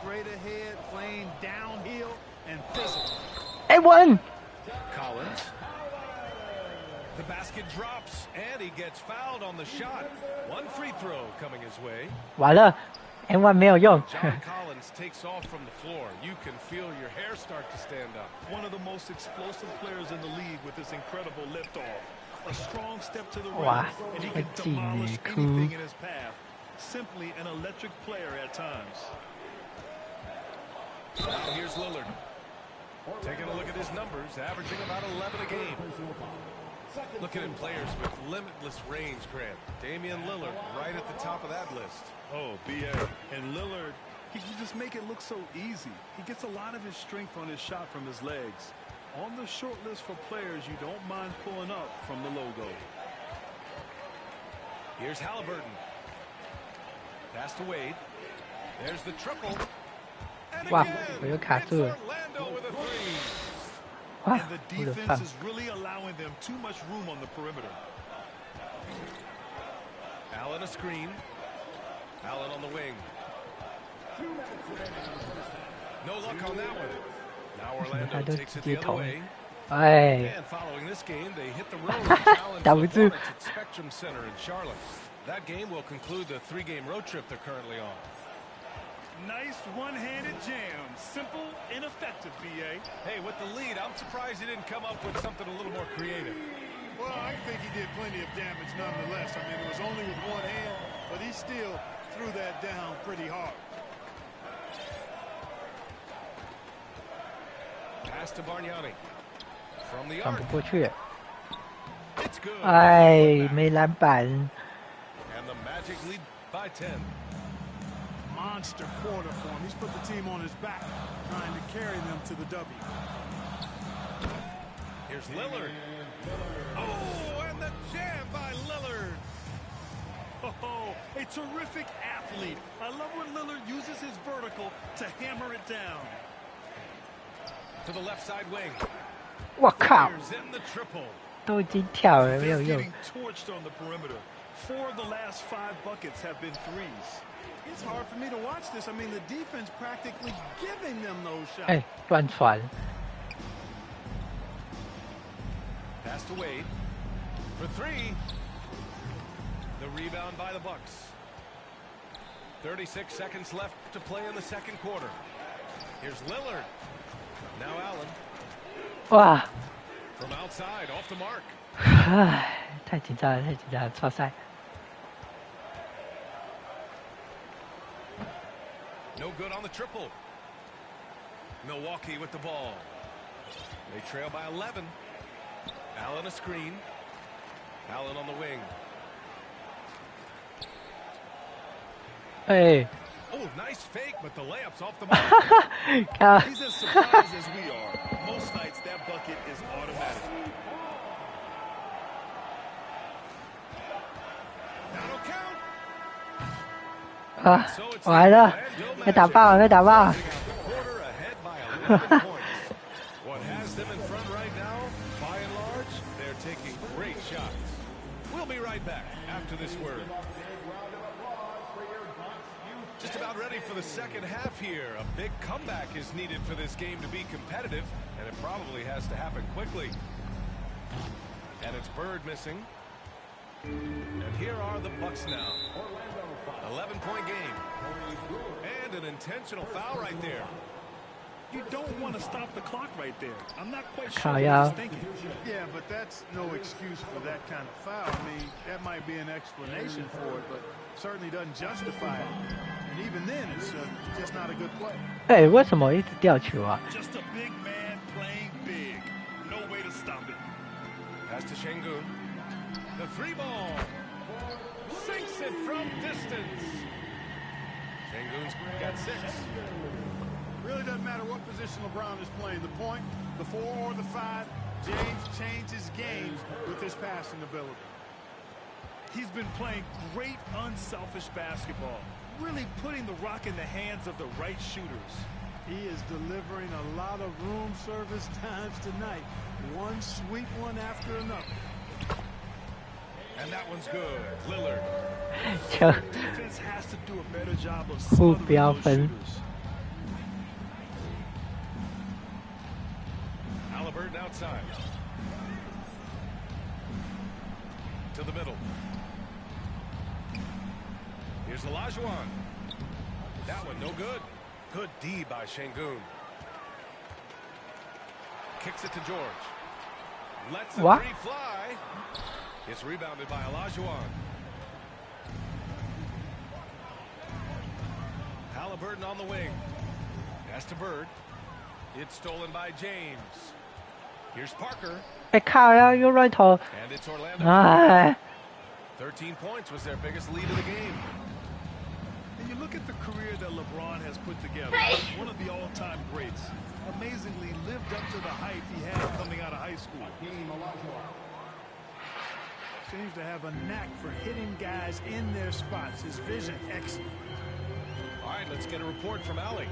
Straight ahead, playing downhill, and physical. And one. Collins. The basket drops, and he gets fouled on the shot. One free throw coming his way. 完了 ，and one 没有用。 John Collins takes off from the floor. You can feel your hair start to stand up. One of the most explosive players in the league with this incredible liftoff. A strong step to the rim, and he can demolish anything in his path. Simply an electric player at times. Now here's Lillard. Taking a look at his numbers, averaging about 11 a game. Looking at players with limitless range, Grant. Damian Lillard right at the top of that list. Oh, B.A. And Lillard, he can just make it look so easy. He gets a lot of his strength on his shot from his legs. On the short list for players you don't mind pulling up from the logo. Here's Halliburton. Pass to Wade. There's the triple. And 哇， again, 我又卡 it's 住了。 Orlando with a three. 哇 And the 我的 defense 饭 is really allowing them too much room on the perimeter. Allen a screen. Allen on the wing. No luck on that one. Now Orlando takes it the other way. 哎， And following this game, they hit the road to challenge the Hornets at Spectrum Center in Charlotte. That game will conclude the three-game road trip they're currently on. Nice one-handed jam. Simple and effective, B.A. Hey, with the lead, I'm surprised he didn't come up with something a little more creative. Well, I think he did plenty of damage nonetheless. I mean, it was only with one hand, but he still threw that down pretty hard. Pass to Bargnani. From the 转 arc. 不过去。 It's good. 哎，没篮板。 And the Magic lead by 10. Monster quarter for him. He's put the team on his back, trying to carry them to the W. Here's Lillard. Oh, and the jam by Lillard. Oh, a terrific athlete. I love when Lillard uses his vertical to hammer it down. To the left side wing. 我靠， Fires in the triple. 都已经跳了，没有 They're 用。 getting torched on the perimeter. 4 of the last 5 buckets have been threes. It's hard for me to watch this. I mean, the defense practically giving them those shots. 哎，乱传。 Pass to Wade. For 3. The rebound by the Bucks. 36 seconds left to play in the second quarter. Here's Lillard. Now Allen. 哇， From outside, off the mark. 唉，太紧张了，太紧张了，超赛。 No good on the triple. Milwaukee with the ball. They trail by 11. Allen a screen. Allen on the wing. 哎， Oh, nice fake, but the layup's off the mark. 啊， He's as surprised as we are. Most nights that bucket is automatic. That'll count. 啊，完了，被打爆了，被打爆了。 Quarter ahead by 11 points. What has them in front right now, by and large, they're taking great shots. We'll be right back after this word. Just about ready for the second half here. A big comeback is needed for this game to be competitive, and it probably has to happen quickly. And it's Bird missing. And here are the Bucks now. 11-point game. And an intentional foul right there. You don't want to stop the clock right there. I'm not quite sure Foul, what yeah. he's thinking. Yeah, but that's no excuse for that kind of foul. I mean, that might be an explanation for it, but certainly doesn't justify it. And even then, it's just not a good play. 哎，为什么一直掉球啊？ Just a big man playing big. No way to stop it. Pass to Şengün. The 3 ball. Sinks it from distance. Şengün's got 6. Really doesn't matter what position LeBron is playing, the point, the 4 or the 5, James changes games with his passing ability. He's been playing great unselfish basketball. really putting the rock in the hands of the right shooters. He is delivering a lot of room service times tonight. One sweet one after another. And that one's good. Lillard. Defense has to do a better job of 互 smothering 飙 those 分。 shooters. Halliburton outside. To the middle. Here's Olajuwon. That one no good. Good D by Şengün. Kicks it to George. Lets the three fly. It's rebounded by Olajuwon. Halliburton on the wing. Pass to Bird. It's stolen by James. Here's Parker. 哎靠呀，又乱投！ And it's Orlando. 哎， 13 points was their biggest lead of the game. And you look at the career that LeBron has put together, one of the all-time greats. Amazingly lived up to the hype he had coming out of high school. Seems to have a knack for hitting guys in their spots. His vision excellent. All right, let's get a report from Allie.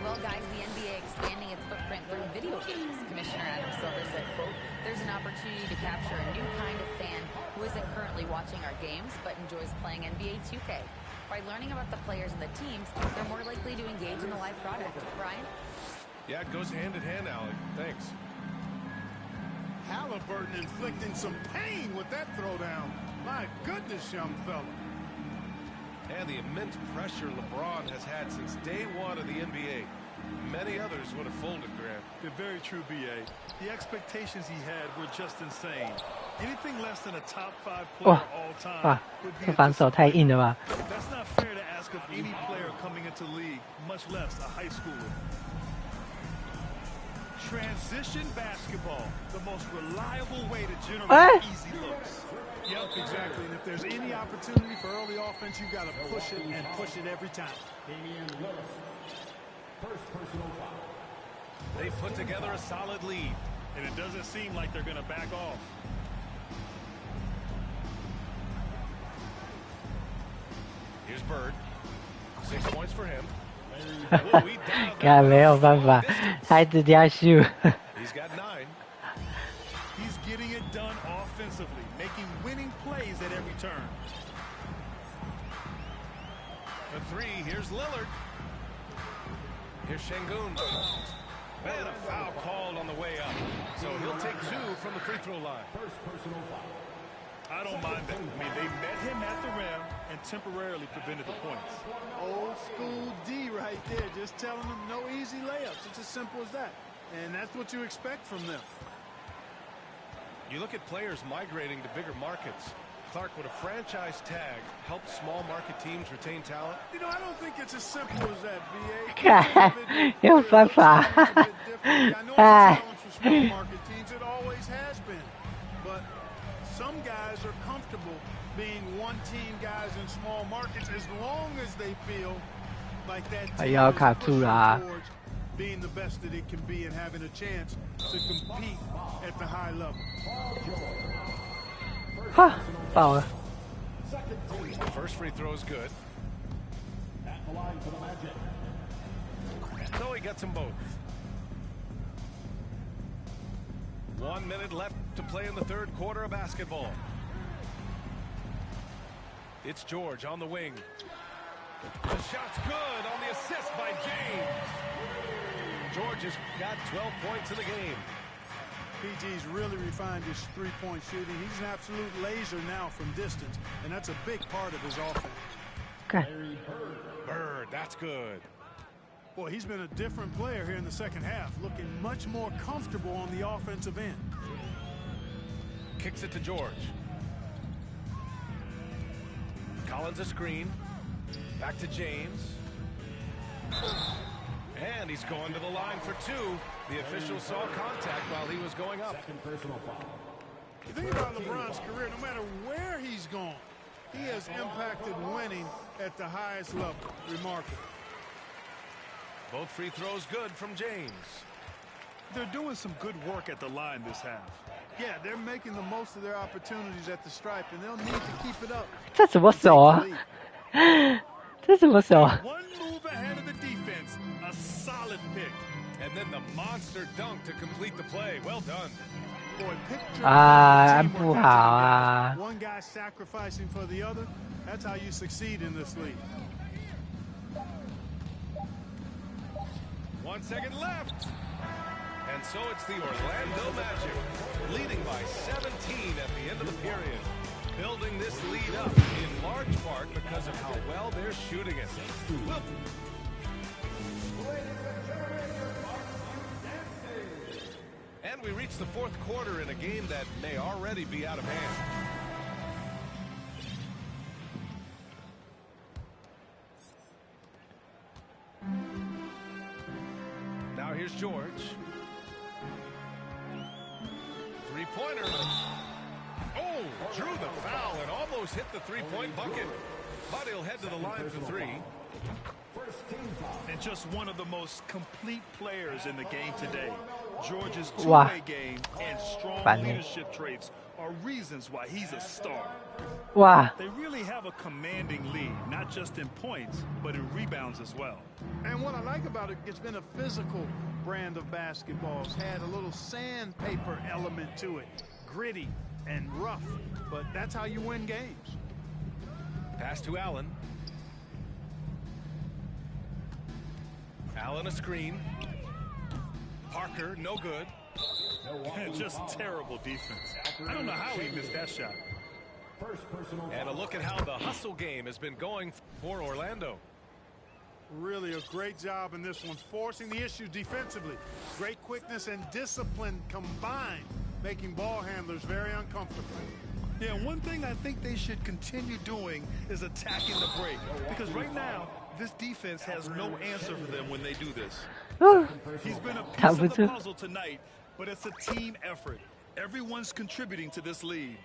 Well, guys, the NBA expanding its footprint through video games. Commissioner Adam Silver said, quote, "There's an opportunity to capture a new kind of fan who isn't currently watching our games but enjoys playing NBA 2K. By learning about the players and the teams, they're more likely to engage in the live product." Brian? Yeah, it goes hand in hand, Allie. Thanks. Halliburton inflicting some pain with that throwdown. My goodness, young fella. And the immense pressure LeBron has had since day one of the NBA. Many others would have folded, Grant. You're very true, B.A. The expectations he had were just insane. Anything less than a top 5 player 哇 all time 哇， would be 这 a 防守太硬了吧！ That's not fair to ask of any player coming into league, much less a high schooler. Transition basketball, the most reliable way to generate easy looks. Yep, exactly. And if there's any opportunity for early offense, you've got to push it and push it every time. First personal foul. They put together a solid lead. And it doesn't seem like they're going to back off. Here's Bird. 6 points for him. 看没有办法，孩子家秀。 He's got 9. He's getting it done offensively, making winning plays at every turn. For 3, here's Lillard. Here's Şengün. And a foul called on the way up. So he'll take 2 from the free throw line. First personal foul. I don't mind that. I mean, they met him at the rim and temporarily prevented the points. Old school D right there, just telling them no easy layups. It's as simple as that. And that's what you expect from them. You look at players migrating to bigger markets. Clark, would a franchise tag help small market teams retain talent? You know, I don't think it's as simple as that, B.A. 看，有办法。 I know it's a challenge for small market teams. It always has been. But some guys are comfortable being one-team guys in small markets as long as they feel like that team is pushing towards being the best that it can be and having a chance to compete at the high level. 哈，爆了！ The first free throw is good. At the line for the Magic. So he gets them both. 1 minute left to play in the third quarter of basketball. It's George on the wing. The shot's good on the assist by James. George has got 12 points in the game. PG's really refined his three-point shooting. He's an absolute laser now from distance, and that's a big part of his offense. Okay. Bird, that's good. Boy, he's been a different player here in the second half, looking much more comfortable on the offensive end. Kicks it to George. Collins a screen. Back to James. And he's going to the line for 2. The official saw contact while he was going up. Second personal foul. You think about LeBron's career, no matter where he's gone, he has impacted winning at the highest level. Remarkable. Both free throws good from James. They're doing some good work at the line this half. Yeah, they're making the most of their opportunities at the stripe, and they'll need to keep it up. 这怎么守啊？这什么手？ One move ahead of the defense. A solid pick. And then the monster dunk to complete the play. Well done. Boy, picture 啊，不好啊！ one guy sacrificing for the other. That's how you succeed in this league. 1 second left. And so it's the Orlando Magic, leading by 17 at the end of the period. Building this lead up in large part because of how well they're shooting it. And we reach the fourth quarter in a game that may already be out of hand. Now here's George. Three-pointer. Oh, drew the foul and almost hit the three-point bucket. But he'll head to the line for three. And just one of the most complete players in the game today. George's two-way game and strong leadership traits are reasons why he's a star. Wow. They really have a commanding lead, not just in points, but in rebounds as well. And what I like about it, it's been a physical brand of basketball. It's had a little sandpaper element to it. Gritty and rough, but that's how you win games. Pass to Allen. Allen a screen. Parker, no good. Just terrible defense. I don't know how he missed that shot. And a look at how the hustle game has been going for Orlando. Really a great job in this one, forcing the issue defensively. Great quickness and discipline combined, making ball handlers very uncomfortable. Yeah, one thing I think they should continue doing is attacking the break. Because right now, this defense has no answer for them when they do this. He's been a piece of the puzzle tonight, but it's a team effort. Everyone's contributing to this lead.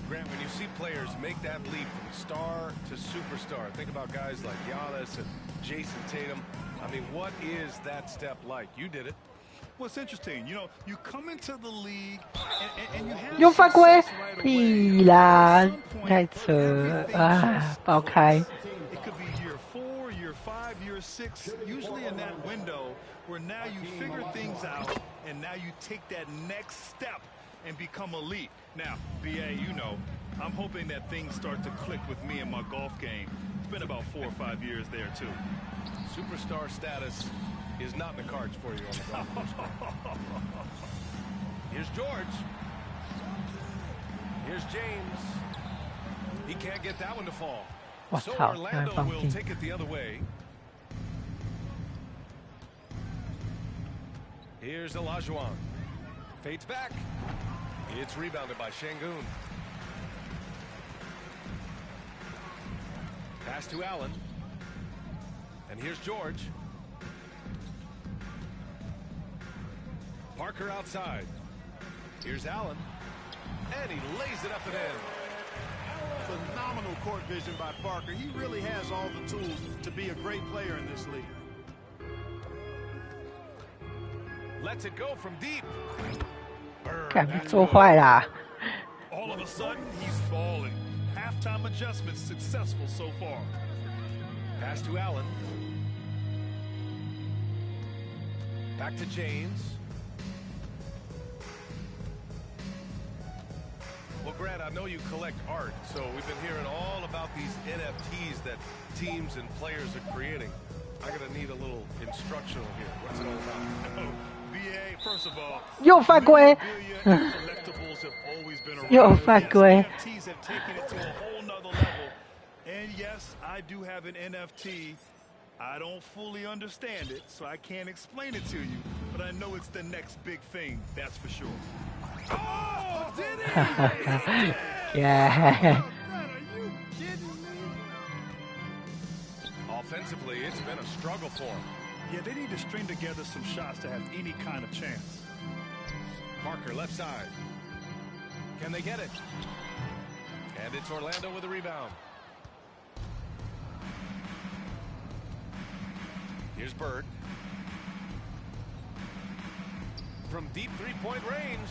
Grant, when you see players make that leap from star to superstar, think about guys like Giannis and Jason Tatum. I mean, what is that step like? You did it. What's interesting, you know, you come into the league and you have 又犯规，屁啦，太扯了啊！爆开。 It could be year 4, year 5, year 6, usually in that window where now you figure things out and now you take that next step and become elite. Now, BA, you know, I'm hoping that things start to click with me in my golf game. It's been about 4 or 5 years there, too. Superstar status is not in the cards for you on the golf course. Here's George. Here's James. He can't get that one to fall. So Orlando will take it the other way. Here's Olajuwon. Fades back. It's rebounded by Şengün. Pass to Allen. And here's George. Parker outside. Here's Allen. And he lays it up and in. Phenomenal court vision by Parker. He really has all the tools to be a great player in this league. Lets it go from deep. 干做坏啦！ All of a sudden, he's falling. Halftime adjustments successful so far. Pass to Allen. Back to James. Well, Grant, I know you collect art, so we've been hearing all about these NFTs that teams and players are creating. I'm going to need a little instructional here. What's it all about? BA, first of all, 又犯规， collectibles have always been around. 又犯规。 NFTs have taken it to a whole nother level. And yes, I do have an NFT. I don't fully understand it, so I can't explain it to you. But I know it's the next big thing, that's for sure. Oh, did he? Yeah. Offensively, it's been a struggle for him. Yeah, they need to string together some shots to have any kind of chance. Parker left side. Can they get it? And it's Orlando with a rebound. Here's Bird. From deep three-point range.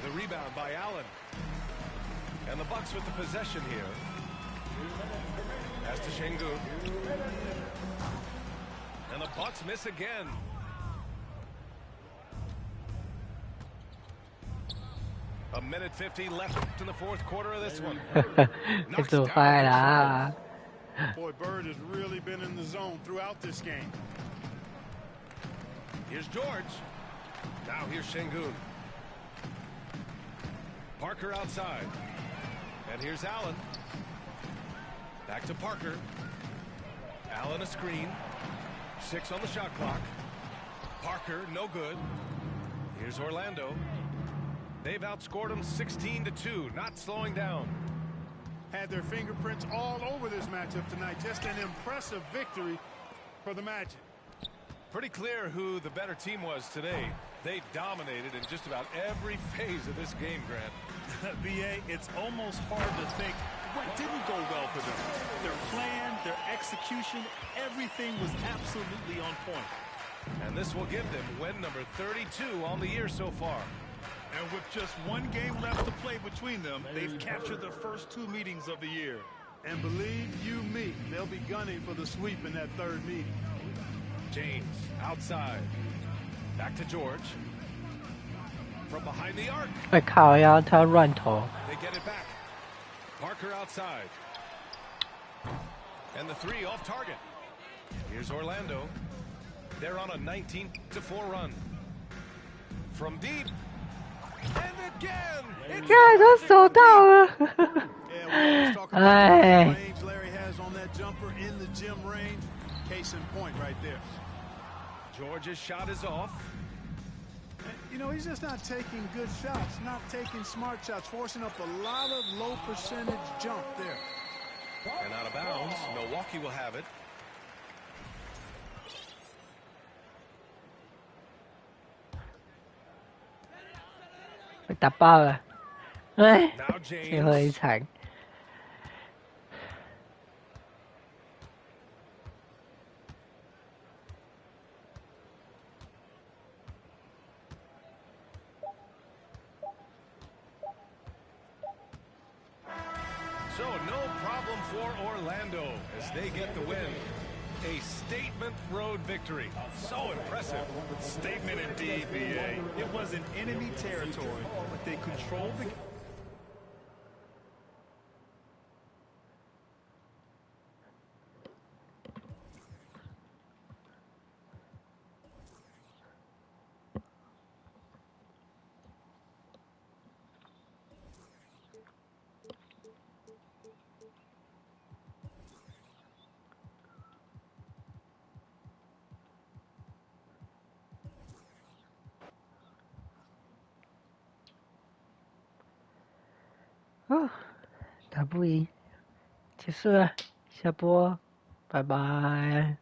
The rebound by Allen. And the Bucks with the possession here. Pass to Şengün. And the Bucks miss again. A minute 50 left in the fourth quarter of this one. 这坏啦 Boy, Bird has really been in the zone throughout this game. Here's George. Now here's Şengün. Parker outside. And here's Allen. Back to Parker. Allen a screen. 6 on the shot clock. Parker, no good. Here's Orlando. They've outscored them 16-2, not slowing down. Had their fingerprints all over this matchup tonight. Just an impressive victory for the Magic. Pretty clear who the better team was today. They dominated in just about every phase of this game, Grant. BA, it's almost hard to think what didn't go well for them. Their plan, their execution, everything was absolutely on point. And this will give them win number 32 on the year so far. And with just one game left to play between them, they've captured the first 2 meetings of the year. And believe you me, they'll be gunning for the sweep in that third meeting. James outside. Back to George. From behind the arc. 会靠腰他乱投 They get it back. Parker outside. And the 3 off target. Here's Orlando. They're on a 19-4 run. From deep. And again. 看都收到了 Yeah, we always talk about the哎 range Larry has on that jumper in the gym range. Case in point right there. George's shot is off. You know, he's just not taking good shots, not taking smart shots, forcing up a lot of low percentage jump there. And out of bounds. Milwaukee will have it.被打爆了哎最后一场 So no problem for Orlando as they get the win. A statement road victory. So impressive. Statement indeed, BA. It was in enemy territory, but they controlled the game.打不赢结束了下播拜拜